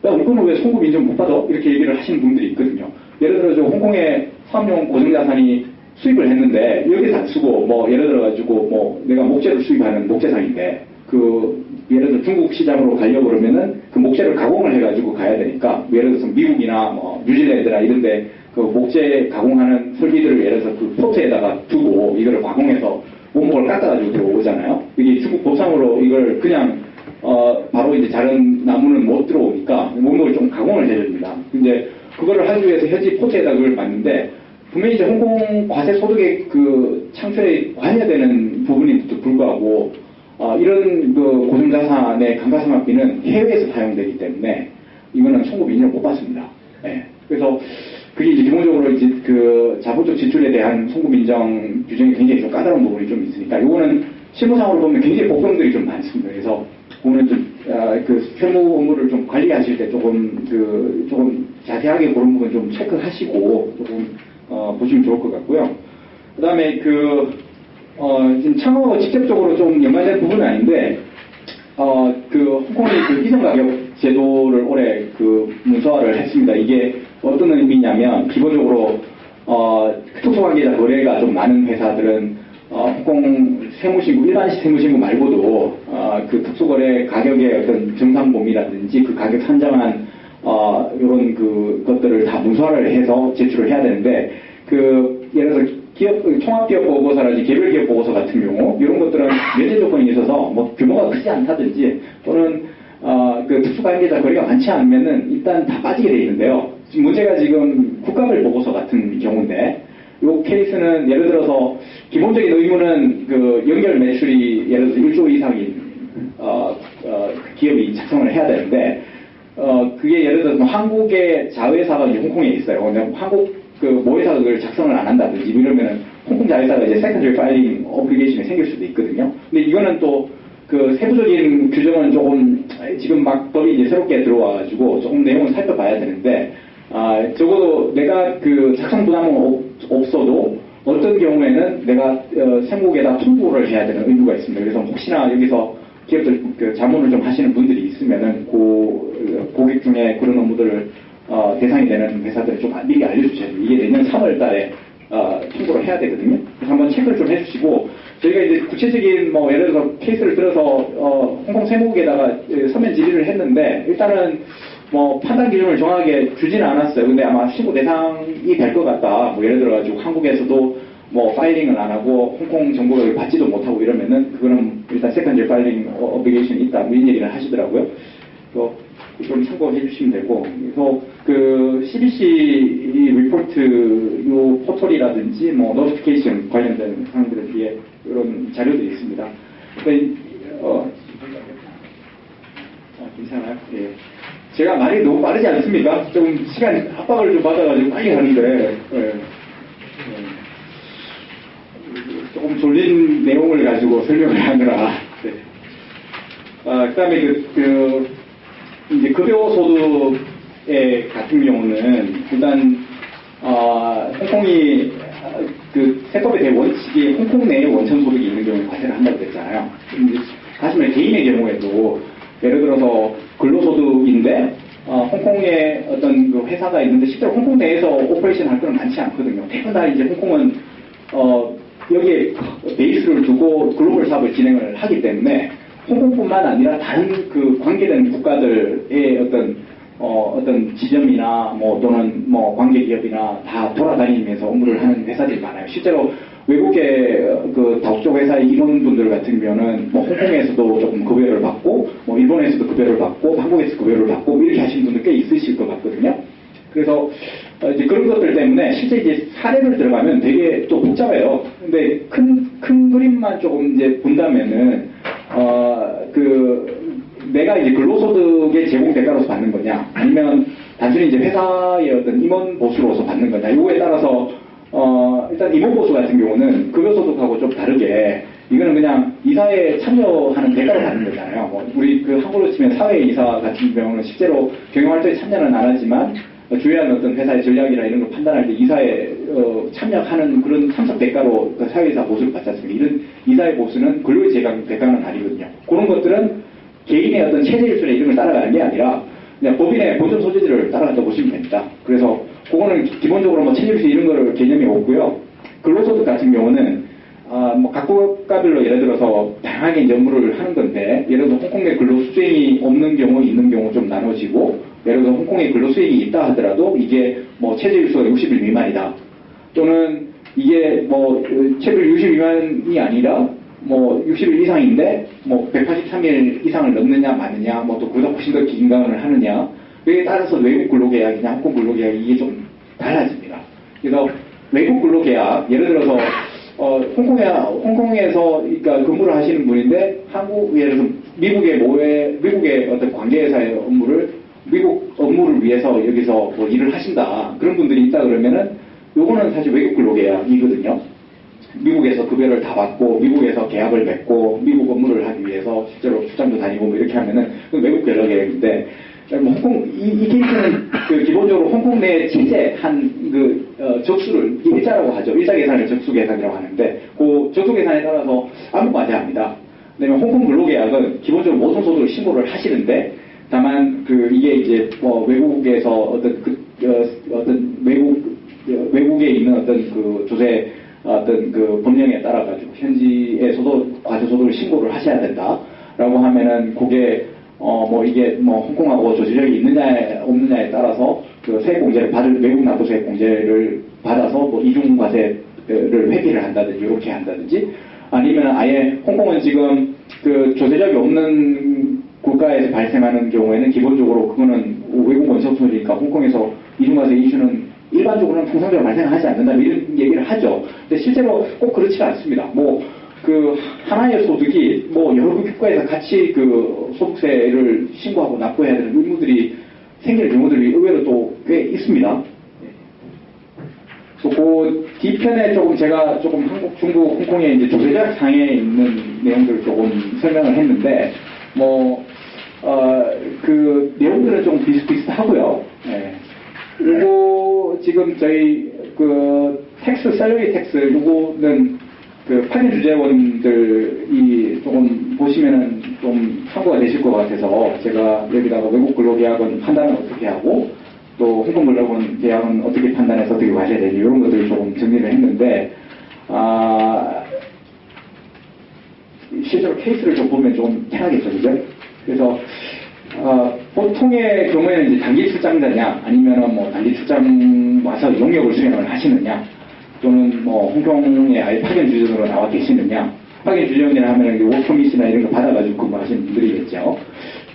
Speaker 1: 야, 이거는 왜 송금 인정 못 받아? 이렇게 얘기를 하시는 분들이 있거든요. 예를 들어 저 홍콩에 사업용 고정자산이 수입을 했는데 여기서 안 쓰고 뭐 예를 들어가지고 뭐 내가 목재를 수입하는 목재상인데 그 예를 들어 중국 시장으로 가려고 그러면은 그 목재를 가공을 해가지고 가야 되니까 예를 들어서 미국이나 뭐 뉴질랜드나 이런데 그 목재 가공하는 설비들을 예를 들어서 그 포트에다가 두고 이거를 가공해서 원목을 깎아가지고 들어오잖아요. 이게 중국 법상으로 이걸 그냥 바로 이제 자른 나무는 못 들어오니까 원목을 좀 가공을 해줍니다. 이제 그거를 하기 위해서 현지 포트에다 그걸 맞는데 분명히 이제 홍콩 과세 소득의 그 창출에 관여되는 부분임에도 불구하고 이런 그 고정자산의 감가상각비는 해외에서 사용되기 때문에 이거는 송금 인정을 못 받습니다. 네. 그래서 그게 이제 기본적으로 이제 그 자본적 지출에 대한 송금 인정 규정이 굉장히 좀 까다로운 부분이 좀 있으니까 이거는 실무상으로 보면 굉장히 복병들이 좀 많습니다. 그래서 그거는 좀 그 세무 업무를 좀 관리하실 때 조금 자세하게 그런 부분 좀 체크하시고 조금 보시면 좋을 것 같고요. 그 다음에 지금 창업하고 직접적으로 좀 연관된 부분은 아닌데, 홍콩이 그 이전가격 제도를 올해 그 문서화를 했습니다. 이게 어떤 의미냐면, 기본적으로, 특수관계자 거래가 좀 많은 회사들은, 홍콩 세무신고, 일반식 세무신고 말고도, 그 특수거래 가격의 어떤 정상범위라든지 그 가격 산정한, 이런 것들을 다 문서화를 해서 제출을 해야 되는데, 예를 들어서 통합기업 보고서라든지 개별기업 보고서 같은 경우, 이런 것들은 면제 조건이 있어서 뭐 규모가 크지 않다든지, 또는, 그 특수관계자 거래가 많지 않으면은 일단 다 빠지게 돼 있는데요. 지금 문제가 지금 국가별 보고서 같은 경우인데, 이 케이스는 예를 들어서 기본적인 의무는 그 연결 매출이 예를 들어서 1조 이상인, 기업이 작성을 해야 되는데, 그게 예를 들어서 한국의 자회사가 이제 홍콩에 있어요. 근데 한국 그 모회사가 그걸 작성을 안 한다든지 이러면은 홍콩 자회사가 이제 세컨더리 파일링 오블리게이션이 생길 수도 있거든요. 근데 이거는 또 그 세부적인 규정은 조금 지금 막 법이 이제 새롭게 들어와가지고 조금 내용을 살펴봐야 되는데, 적어도 내가 그 작성 부담은 없어도 어떤 경우에는 내가 세무국에다 통보를 해야 되는 의무가 있습니다. 그래서 혹시나 여기서 기업들 그 자문을 좀 하시는 분들이 있으면은 고객 중에 그런 업무들을 대상이 되는 회사들을 좀 미리 알려주셔야 돼요. 이게 내년 3월 달에 통보를 해야 되거든요. 그래서 한번 체크를 좀 해주시고, 저희가 이제 구체적인 예를 들어서 케이스를 들어서 홍콩 세무국에다가 서면 질의를 했는데, 일단은 판단 기준을 정확하게 주지는 않았어요. 근데 아마 신고 대상이 될 것 같다. 예를 들어가지고 한국에서도 파일링을 안 하고 홍콩 정보를 받지도 못하고 이러면은 그거는 일단 세컨더리 파일링 오블리게이션이 있다. 이런 얘기를 하시더라고요. 좀 참고해 주시면 되고, 그래서 그 CBC 리포트 요 포털이라든지 노티피케이션 관련된 사항들에 비해 이런 자료들이 있습니다. 괜찮아요? 예. 제가 말이 너무 빠르지 않습니까? 좀 시간 압박을 좀 받아가지고 빨리 하는데, 조금 졸린 내용을 가지고 설명을 하느라. 네. 그 다음에 이제 급여소득의 같은 경우는 일단 홍콩이 그 세법의 대원칙이 홍콩 내에 원천소득이 있는 경우에 과세를 한다고 그랬잖아요. 다시 말해 개인의 경우에도 예를 들어서 근로소득인데 홍콩에 어떤 그 회사가 있는데 실제로 홍콩 내에서 오퍼레이션 할 거는 많지 않거든요. 대부분 다 이제 홍콩은 여기에 베이스를 두고 글로벌 사업을 진행을 하기 때문에 홍콩뿐만 아니라 다른 그 관계된 국가들의 어떤 지점이나 또는 관계 기업이나 다 돌아다니면서 업무를 하는 회사들이 많아요. 실제로 외국의 그 다국적 회사의 임원분들 같은 경우는 홍콩에서도 조금 급여를 받고, 일본에서도 급여를 받고, 한국에서 급여를 받고 이렇게 하시는 분들 꽤 있으실 것 같거든요. 그래서 이제 그런 것들 때문에 실제 이제 사례를 들어가면 되게 또 복잡해요. 근데 큰 그림만 조금 이제 본다면은 내가 이제 근로소득의 제공 대가로서 받는 거냐, 아니면 단순히 이제 회사의 어떤 임원 보수로서 받는 거냐, 이거에 따라서 일단 임원 보수 같은 경우는 급여소득하고 좀 다르게 이거는 그냥 이사에 참여하는 대가로 받는 거잖아요. 우리 그 한국으로 치면 사회이사 같은 경우는 실제로 경영활동에 참여는 안 하지만 주요한 어떤 회사의 전략이나 이런 걸 판단할 때 이사에 참여하는 그런 참석 대가로 그 사회이사 보수를 받지 않습니까? 이런 이사의 보수는 근로의 대가는 아니거든요. 그런 것들은 개인의 어떤 체제일순의 이름을 따라가는 게 아니라 그냥 법인의 본전 소재들을 따라간다고 보시면 됩니다. 그래서 그거는 기본적으로 뭐 체제일수 이런 거를 개념이 없고요. 근로소득 같은 경우는 뭐 각 국가별로 예를 들어서 다양하게 이제 업무를 하는 건데, 예를 들어서 홍콩 내 근로 수행이 없는 경우, 있는 경우 좀 나눠지고, 예를 들어서 홍콩에 근로 수행이 있다 하더라도 이게 뭐 체제일수가 60일 미만이다. 또는 이게 뭐 체제일 60일 미만이 아니라 뭐 60일 이상인데 뭐 183일 이상을 넘느냐 마느냐, 뭐 또 그보다 훨씬 더 긴 기간을 하느냐, 여기에 따라서 외국 근로계약이냐 홍콩 근로계약 이게 좀 달라집니다. 그래서 외국 근로계약, 예를 들어서 홍콩에서 그러니까 근무를 하시는 분인데 예를 들어서 미국의 어떤 관계회사의 미국 업무를 위해서 여기서 뭐 일을 하신다, 그런 분들이 있다 그러면은 요거는 사실 외국 근로계약이거든요. 미국에서 급여를 다 받고 미국에서 계약을 맺고 미국 업무를 하기 위해서 실제로 출장도 다니고 뭐 이렇게 하면은 그건 외국 근로계약인데, 뭐 홍콩 이 케이스는 그 기본적으로 홍콩 내 체제 적수를 일자라고 하죠. 일자 계산을 적수 계산이라고 하는데, 그 적수 계산에 따라서 아무 과제합니다. 왜냐면 홍콩 근로계약은 기본적으로 모든 소득을 신고를 하시는데, 다만 이게 이제 뭐 외국에서 어떤 외국에 있는 어떤 그 조세 어떤 그 법령에 따라 가지고 현지의 과세 소득을 신고를 하셔야 된다라고 하면은 그게 뭐 이게 뭐 홍콩하고 조직력이 있느냐에 없느냐에 따라서 그 세액공제를 외국 납부 세액공제를 받아서 뭐 이중 과세를 회피를 한다든지 이렇게 한다든지, 아니면 아예 홍콩은 지금 그 조세력이 없는 국가에서 발생하는 경우에는 기본적으로 그거는 외국 원석소니까 홍콩에서 이중과세 이슈는 일반적으로는 통상적으로 발생하지 않는다 이런 얘기를 하죠. 근데 실제로 꼭 그렇지가 않습니다. 뭐 그 하나의 소득이 뭐 여러 국가에서 같이 그 소득세를 신고하고 납부해야 되는 의무들이 생길 경우들이 의외로 또 꽤 있습니다. 그 뒤편에 제가 한국, 중국, 홍콩의 이제 조세적 상에 있는 내용들을 조금 설명을 했는데, 그 내용들은 좀 비슷비슷하고요. 예. 요거 지금 저희 셀러리 텍스 요거는 그 파견 주재원들이 조금 보시면은 좀 참고가 되실 것 같아서 제가 여기다가 외국 근로계약은 판단을 어떻게 하고 또 홍콩 근로계약은 어떻게 판단해서 어떻게 가셔야 되는지 이런 것들을 조금 정리를 했는데, 실제로 케이스를 좀 보면 좀 편하겠죠, 그죠? 그래서 보통의 경우에는 이제 단기 출장자냐, 아니면은 뭐 단기 출장 와서 용역을 수행을 하시느냐, 또는 뭐 홍콩에 아예 파견 주재원으로 나와 계시느냐, 파견 주재원이라 하면은 워크퍼밋이나 이런 거 받아가지고 근무하시는 분들이겠죠.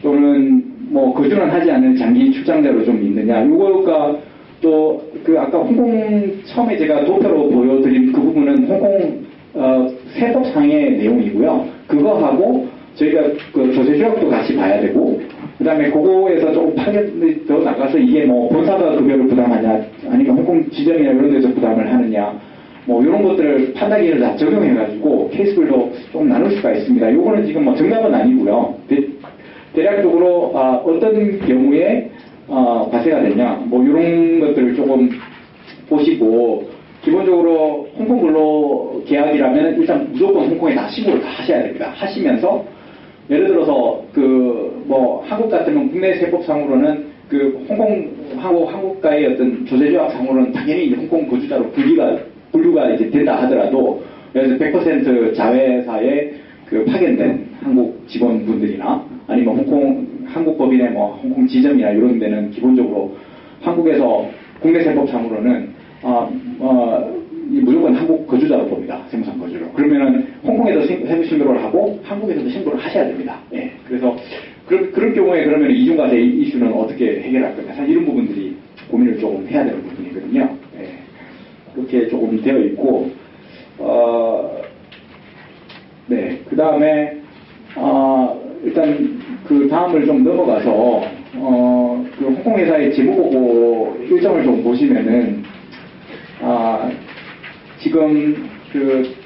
Speaker 1: 또는 뭐 거주는 하지 않는 장기 출장자로 좀 있느냐, 요거가 또 아까 홍콩 처음에 제가 도표로 보여드린 그 부분은 홍콩 세법상의 내용이고요. 그거하고 저희가 그 조세 휴학도 같이 봐야 되고, 그 다음에 그거에서 조금 파견이 더 나가서 이게 뭐 본사가 급여를 부담하냐, 아니면 홍콩 지점이나 이런 데서 부담을 하느냐, 뭐 이런 것들을 판단기를 다 적용해가지고 케이스별로 좀 나눌 수가 있습니다. 요거는 지금 뭐 정답은 아니고요. 대략적으로 어떤 경우에 과세가 되냐, 뭐 이런 것들을 조금 보시고, 기본적으로 홍콩 근로 계약이라면 일단 무조건 홍콩에 다 신고를 다 하셔야 됩니다. 하시면서 예를 들어서 뭐 한국 같으면 국내 세법상으로는 홍콩하고 한국과의 어떤 조세조약상으로는 당연히 이제 홍콩 거주자로 분류가 이제 된다 하더라도, 예를 들어 100% 자회사에 파견된 한국 직원분들이나 아니면 한국 법인의 뭐 홍콩 지점이나 이런 데는 기본적으로 한국에서 국내 세법상으로는 무조건 한국 거주자로 봅니다. 세무상 거주로. 그러면은 홍콩에도 세무 신고를 하고 한국에서도 신고를 하셔야 됩니다. 예. 그래서 그런 경우에 그러면 이중과세 이슈는 어떻게 해결할 거냐. 사실 이런 부분들이 고민을 조금 해야 되는 부분이거든요. 예. 그렇게 조금 되어 있고, 네. 그 다음에 일단 다음을 좀 넘어가서 홍콩 회사의 재무보고 일정을 좀 보시면은 지금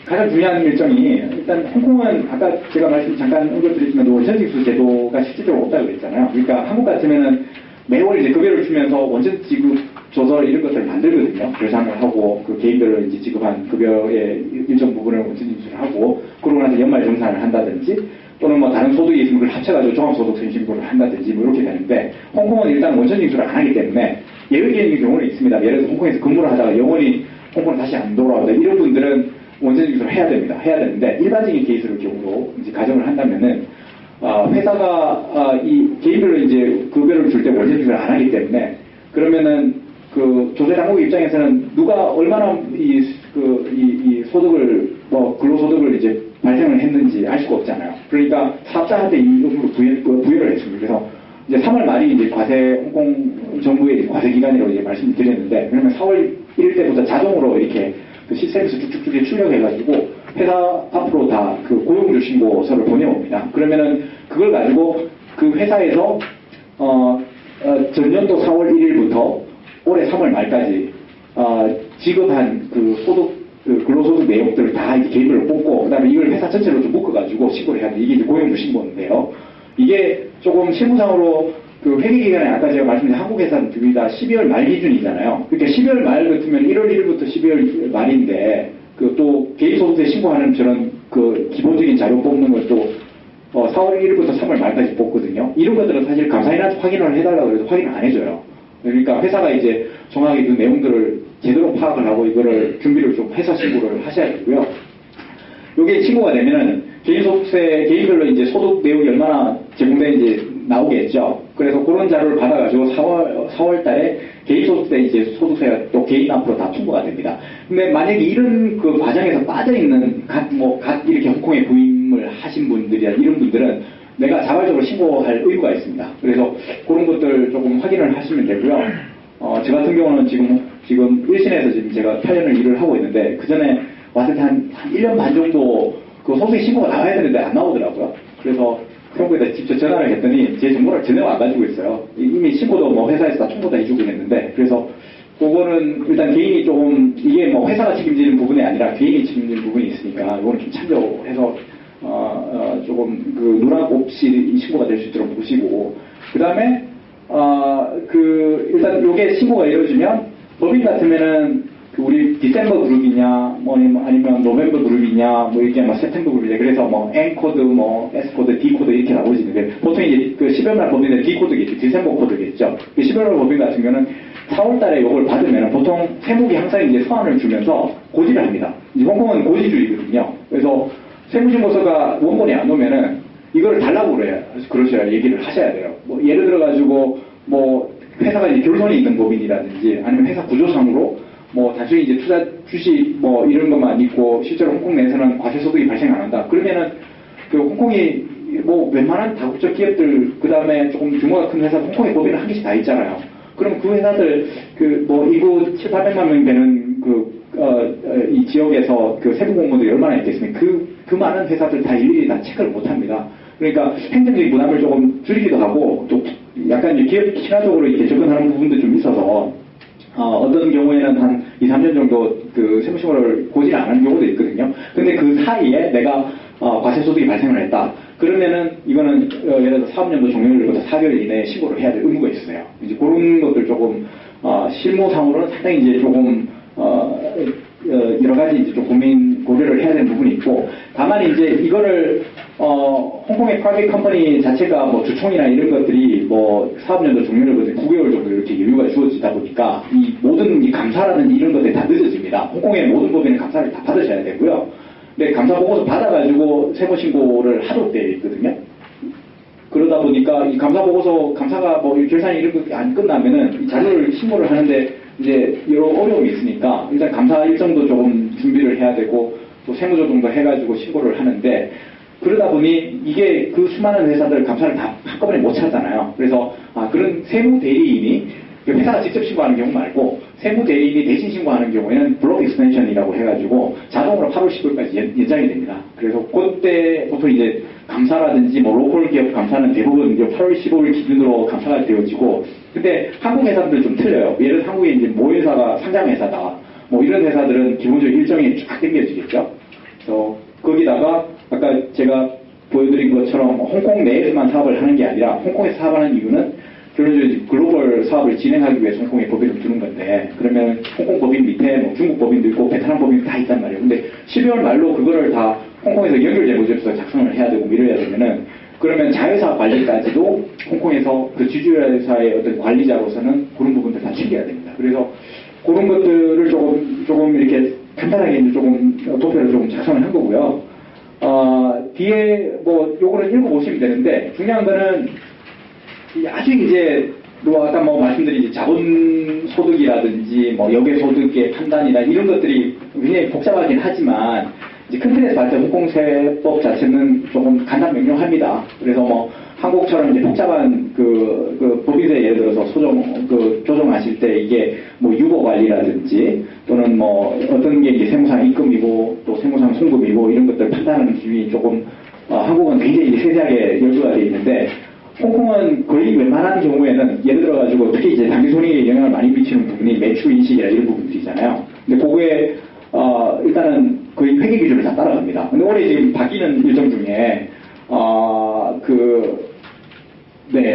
Speaker 1: 가장 중요한 일정이, 일단 홍콩은 아까 제가 잠깐 언급드렸지만 원천징수 제도가 실질적으로 없다고 그랬잖아요. 그러니까 한국 같으면은 매월 이제 급여를 주면서 원천 지급 조서 이런 것들을 만들거든요. 결산을 하고 그 개인별로 이제 지급한 급여의 일정 부분을 원천 인수를 하고 그러고 나서 연말 정산을 한다든지 또는 뭐 다른 소득이 있으면 그걸 합쳐가지고 종합소득세 신고를 한다든지 뭐 이렇게 되는데 홍콩은 일단 원천 인수를 안 하기 때문에 예외적인 경우는 있습니다. 예를 들어서 홍콩에서 근무를 하다가 영원히 홍콩으로 다시 안 돌아오다 이런 분들은 원천 인수를 해야 됩니다. 해야 되는데 일반적인 케이스를 경우로 이제 가정을 한다면은 회사가 이 개인별로 이제 급여를 줄 때 원천 인수를 안 하기 때문에 그러면은 그 조세 당국 입장에서는 누가 얼마나 이 소득을 뭐 근로소득을 이제 발생을 했는지 알 수가 없잖아요. 그러니까 사업자한테 이 의무를 부여를 했습니다. 그래서 이제 3월 말이 이제 홍콩 정부의 과세 기간이라고 이제 말씀드렸는데, 왜냐면 4월 1일 때부터 자동으로 이렇게 그 시스템에서 쭉쭉쭉 출력해가지고 회사 앞으로 다 그 고용주 신고서를 보내옵니다. 그러면은 그걸 가지고 그 회사에서 전년도 4월 1일부터 올해 3월 말까지 지급한 그 소득 그 근로소득 내역들을 다 이제 개인별로 뽑고 그다음에 이걸 회사 전체로 좀 묶어가지고 신고를 해야 돼. 이게 이제 고용주 신고인데요. 이게 조금 실무상으로 그 회계기간에 아까 제가 말씀드린 한국 회사는 둘 다 12월 말 기준이잖아요. 그러니까 12월 말 같으면 1월 1일부터 12월 말인데 그 또 개인소득세 신고하는 저런 그 기본적인 자료 뽑는 것도 4월 1일부터 3월 말까지 뽑거든요. 이런 것들은 사실 감사인한테 확인을 해달라고 해서 확인을 안 해줘요. 그러니까 회사가 이제 정확하게 그 내용들을 제대로 파악을 하고 이거를 준비를 좀 해서 신고를 하셔야 되고요. 이게 신고가 되면은 개인소득세, 개인별로 이제 소득 내역이 얼마나 제공되는지 나오겠죠. 그래서 그런 자료를 받아가지고 4월 달에 개인소득세 이제 소득세가 또 개인 앞으로 다 통보가 됩니다. 근데 만약에 이런 그 과정에서 빠져있는 갓 이렇게 홍콩에 부임을 하신 분들이나 이런 분들은 내가 자발적으로 신고할 의무가 있습니다. 그래서 그런 것들 조금 확인을 하시면 되고요. 저 같은 경우는 지금 일신에서 지금 제가 8년을 일을 하고 있는데 그 전에 왔을 때 한 1년 반 정도 그 소득 신고가 나와야 되는데 안 나오더라고요. 그래서 정부에다 직접 전화를 했더니 제 정보를 전혀 안 가지고 있어요. 이미 신고도 뭐 회사에서 다 통보 다 해주고 했는데 그래서 그거는 일단 개인이 조금 이게 뭐 회사가 책임지는 부분이 아니라 개인이 책임지는 부분이 있으니까 이거는 좀 참조해서 조금 그 누락 없이 신고가 될 수 있도록 보시고 그 다음에 일단 요게 신고가 이루어지면 법인 같으면은 그 우리 디셈버 그룹이냐 뭐 아니면 노벰버 그룹이냐 뭐 이렇게 뭐 세템버 그룹이냐 그래서 뭐 N 코드 뭐 S 코드 D 코드 이렇게 나오지는데 보통 이제 그 12월말 법인은 D 코드겠죠. 디셈버 코드겠죠. 그 12월말 법인 같은 경우는 4월달에 이걸 받으면 보통 세무기 항상 이제 서한을 주면서 고지를 합니다. 이제 홍콩은 고지주의거든요. 그래서 세무신고서가 원본이 안 오면은 이걸 달라고 그러셔야 얘기를 하셔야 돼요. 뭐 예를 들어가지고 뭐 회사가 이제 결손이 있는 법인이라든지 아니면 회사 구조상으로 뭐 단순히 이제 투자 주식 뭐 이런 것만 있고 실제로 홍콩 내에서는 과세소득이 발생 안 한다. 그러면은 그 홍콩이 뭐 웬만한 다국적 기업들 그 다음에 조금 규모가 큰 회사 홍콩의 법인은 한 개씩 다 있잖아요. 그럼 그 회사들 그 뭐 인구 700~800만 명 되는 이 지역에서 그 세부 공무원들이 얼마나 있겠습니까? 그 많은 회사들 다 일일이 다 체크를 못 합니다. 그러니까 행정적인 부담을 조금 줄이기도 하고 또 약간 이제 기업 친화적으로 이렇게 접근하는 부분도 좀 있어서 어떤 경우에는 한 2, 3년 정도 그 세무신고를 고지를 안 하는 경우도 있거든요. 근데 그 사이에 내가 과세소득이 발생을 했다. 그러면은 이거는 예를 들어 사업연도 종료일부터 4개월 이내에 신고를 해야 될 의무가 있어요. 이제 그런 것들 조금 실무상으로는 상당히 이제 조금 여러 가지 이제 좀 고려를 해야 되는 부분이 있고, 다만 이제 이거를 홍콩의 프라이빗 컴퍼니 자체가 뭐 주총이나 이런 것들이 뭐 사업연도 종료를 9개월 정도 이렇게 여유가 주어지다 보니까 이 모든 이 감사라든지 이런 것들이 다 늦어집니다. 홍콩의 모든 법인은 감사를 다 받으셔야 되고요. 근데 감사 보고서 받아가지고 세무신고를 하도록 되어 있거든요. 그러다 보니까 이 감사 보고서 감사가 뭐 결산이 이런 거 안 끝나면은 이 자료를 신고를 하는데 이제 여러 어려움이 있으니까 일단 감사 일정도 조금 준비를 해야 되고 또 세무조정도 해가지고 신고를 하는데, 그러다 보니 이게 그 수많은 회사들 감사를 다 한꺼번에 못 찾잖아요. 그래서 그런 세무 대리인이 회사가 직접 신고하는 경우 말고 세무 대리인이 대신 신고하는 경우에는 블록 익스텐션이라고 해가지고 자동으로 8월 10일까지 연장이 됩니다. 그래서 그때 보통 이제 감사라든지 뭐 로컬 기업 감사는 대부분 이제 8월 15일 기준으로 감사가 되어지고, 근데 한국 회사들은 좀 틀려요. 예를 들어 한국에 이제 모회사가 상장회사다 뭐 이런 회사들은 기본적으로 일정이 쫙 당겨지겠죠. 그래서 거기다가 아까 제가 보여드린 것처럼 홍콩 내에서만 사업을 하는 게 아니라 홍콩에서 사업하는 이유는 결론적으로 글로벌 사업을 진행하기 위해서 홍콩에 법인을 두는 건데, 그러면 홍콩 법인 밑에 뭐 중국 법인도 있고 베트남 법인도 다 있단 말이에요. 근데 12월 말로 그거를 다 홍콩에서 연결제보조에서 작성을 해야 되고 이래야 되면은, 그러면 자회사 관리까지도 홍콩에서 그 지주회사의 어떤 관리자로서는 그런 부분들 다 챙겨야 됩니다. 그래서 그런 것들을 조금 이렇게 간단하게 이제 조금 도표를 조금 작성을 한 거고요. 뒤에 뭐 요거는 읽어보시면 되는데, 중요한 거는 아직 이제 뭐 아까 뭐 말씀드린 자본 소득이라든지 뭐 역외 소득의 판단이나 이런 것들이 굉장히 복잡하긴 하지만, 이제 큰 틀에서 봤을 때 홍콩세법 자체는 조금 간단 명료합니다. 그래서 뭐 한국처럼 이제 복잡한 그 법인세 예를 들어서 조정하실 때 이게 뭐 유보 관리라든지 또는 뭐 어떤 게 이제 세무상 입금이고 또 세무상 송금이고 이런 것들 판단하는 기준이 조금 한국은 굉장히 세세하게 열거가 되어 있는데, 홍콩은 거의 웬만한 경우에는 예를 들어가지고 특히 이제 당기손익에 영향을 많이 미치는 부분이 매출 인식이나 이런 부분들이잖아요. 근데 그거에 일단은 거의 회계 기준을 다 따라갑니다. 근데 올해 지금 바뀌는 일정 중에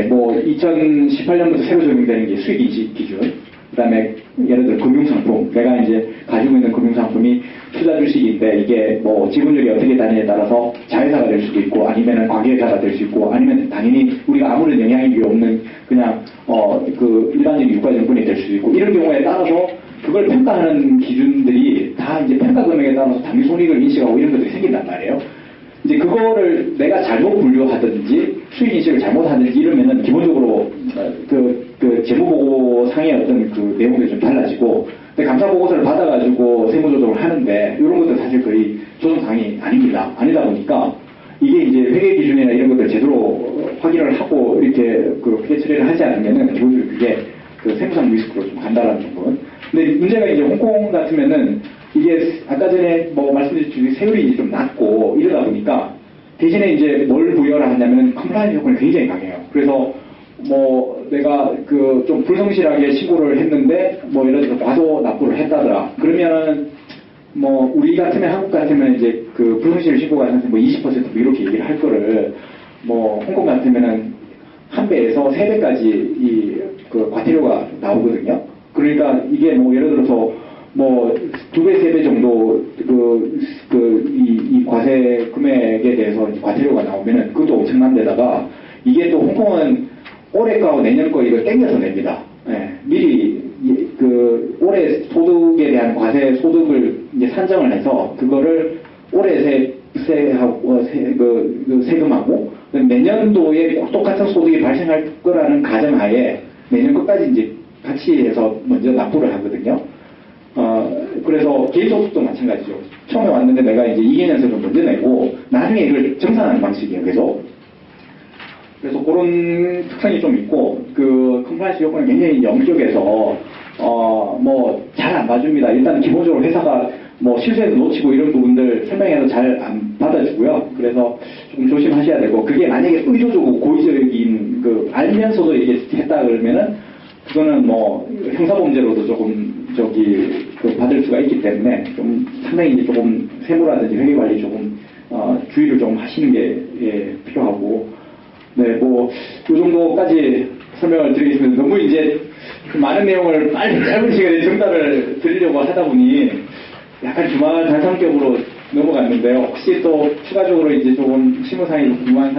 Speaker 1: 뭐 2018년부터 새로 적용되는 게 수익 인식 기준, 그 다음에 예를 들어 금융상품, 내가 이제 가지고 있는 금융상품이 투자 주식인데 이게 뭐 지분율이 어떻게 다니냐에 따라서 자회사가 될 수도 있고 아니면은 관계회사가 될 수 있고 아니면 당연히 우리가 아무런 영향이 없는 그냥 그 일반적인 유가증권이 될 수도 있고, 이런 경우에 따라서 그걸 평가하는 기준들이 다 이제 평가 금액에 따라서 당기손익을 인식하고 이런 것들이 생긴단 말이에요. 이제 그거를 내가 잘못 분류하든지 수익 인식을 잘못하든지 이러면은 기본적으로 그 재무보고상의 어떤 그 내용들이 좀 달라지고, 근데 감사보고서를 받아가지고 세무조정을 하는데 이런 것들 사실 거의 조정사항이 아닙니다. 아니다 보니까 이게 이제 회계 기준이나 이런 것들 제대로 확인을 하고 이렇게 그 회계 처리를 하지 않으면은 기본적으로 그게 그 세무상 리스크로 좀 간다라는 부분. 근데 문제가 이제 홍콩 같으면은 이게 아까 전에 뭐 말씀드렸듯이 세율이 이제 좀 낮고 이러다 보니까 대신에 이제 뭘 부여를 하냐면 컴플라이언스 요건이 굉장히 강해요. 그래서 뭐 내가 그 좀 불성실하게 신고를 했는데 뭐 예를 들어서 과소 납부를 했다더라. 그러면은 뭐 우리 같으면 한국 같으면 이제 그 불성실 신고가 한 뭐 20% 뭐 이렇게 얘기를 할 거를 뭐 홍콩 같으면은 한 배에서 세 배까지 그 과태료가 나오거든요. 그러니까 이게 뭐 예를 들어서 뭐 2배, 3배 정도 이 과세 금액에 대해서 과태료가 나오면은 그것도 엄청난 데다가 이게 또 홍콩은 올해 거하고 내년 거 이걸 땡겨서 냅니다. 예, 미리 그 올해 소득에 대한 과세 소득을 이제 산정을 해서 그거를 올해 세금하고 내년도에 똑같은 소득이 발생할 거라는 가정하에 내년 끝까지 이제 같이 해서 먼저 납부를 하거든요. 그래서 개인소득도 마찬가지죠. 처음에 왔는데 내가 이제 2개년세를 먼저 내고 나중에 이걸 정산하는 방식이에요. 그래서 그런 특성이 좀 있고, 그 컴플라이언스 요건이 굉장히 영역에서 뭐 잘 안 봐줍니다. 일단 기본적으로 회사가 뭐 실수해서 놓치고 이런 부분들 설명해도 잘 안 받아주고요. 그래서 조금 조심하셔야 되고, 그게 만약에 의도적으로 고의적인 그 알면서도 이게 했다 그러면은 그거는 뭐 형사범죄로도 조금 받을 수가 있기 때문에 좀 상당히 이제 조금 세무라든지 회계 관리 조금 주의를 좀 하시는 게 필요하고, 네, 뭐 이 정도까지 설명을 드리겠습니다. 너무 이제 그 많은 내용을 빨리 짧은 시간에 전달을 드리려고 하다 보니 약간 주말 단성격으로 넘어갔는데요. 혹시 또 추가적으로 이제 조금 실무상에 궁금한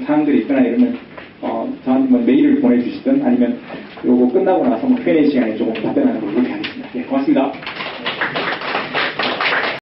Speaker 1: 사항들이 있거나 이러면 저한테 뭐 메일을 보내주시든 아니면 요거 끝나고 나서 뭐 Q&A 시간에 조금 답변하는 걸로 그렇게 하겠습니다. 네, 고맙습니다.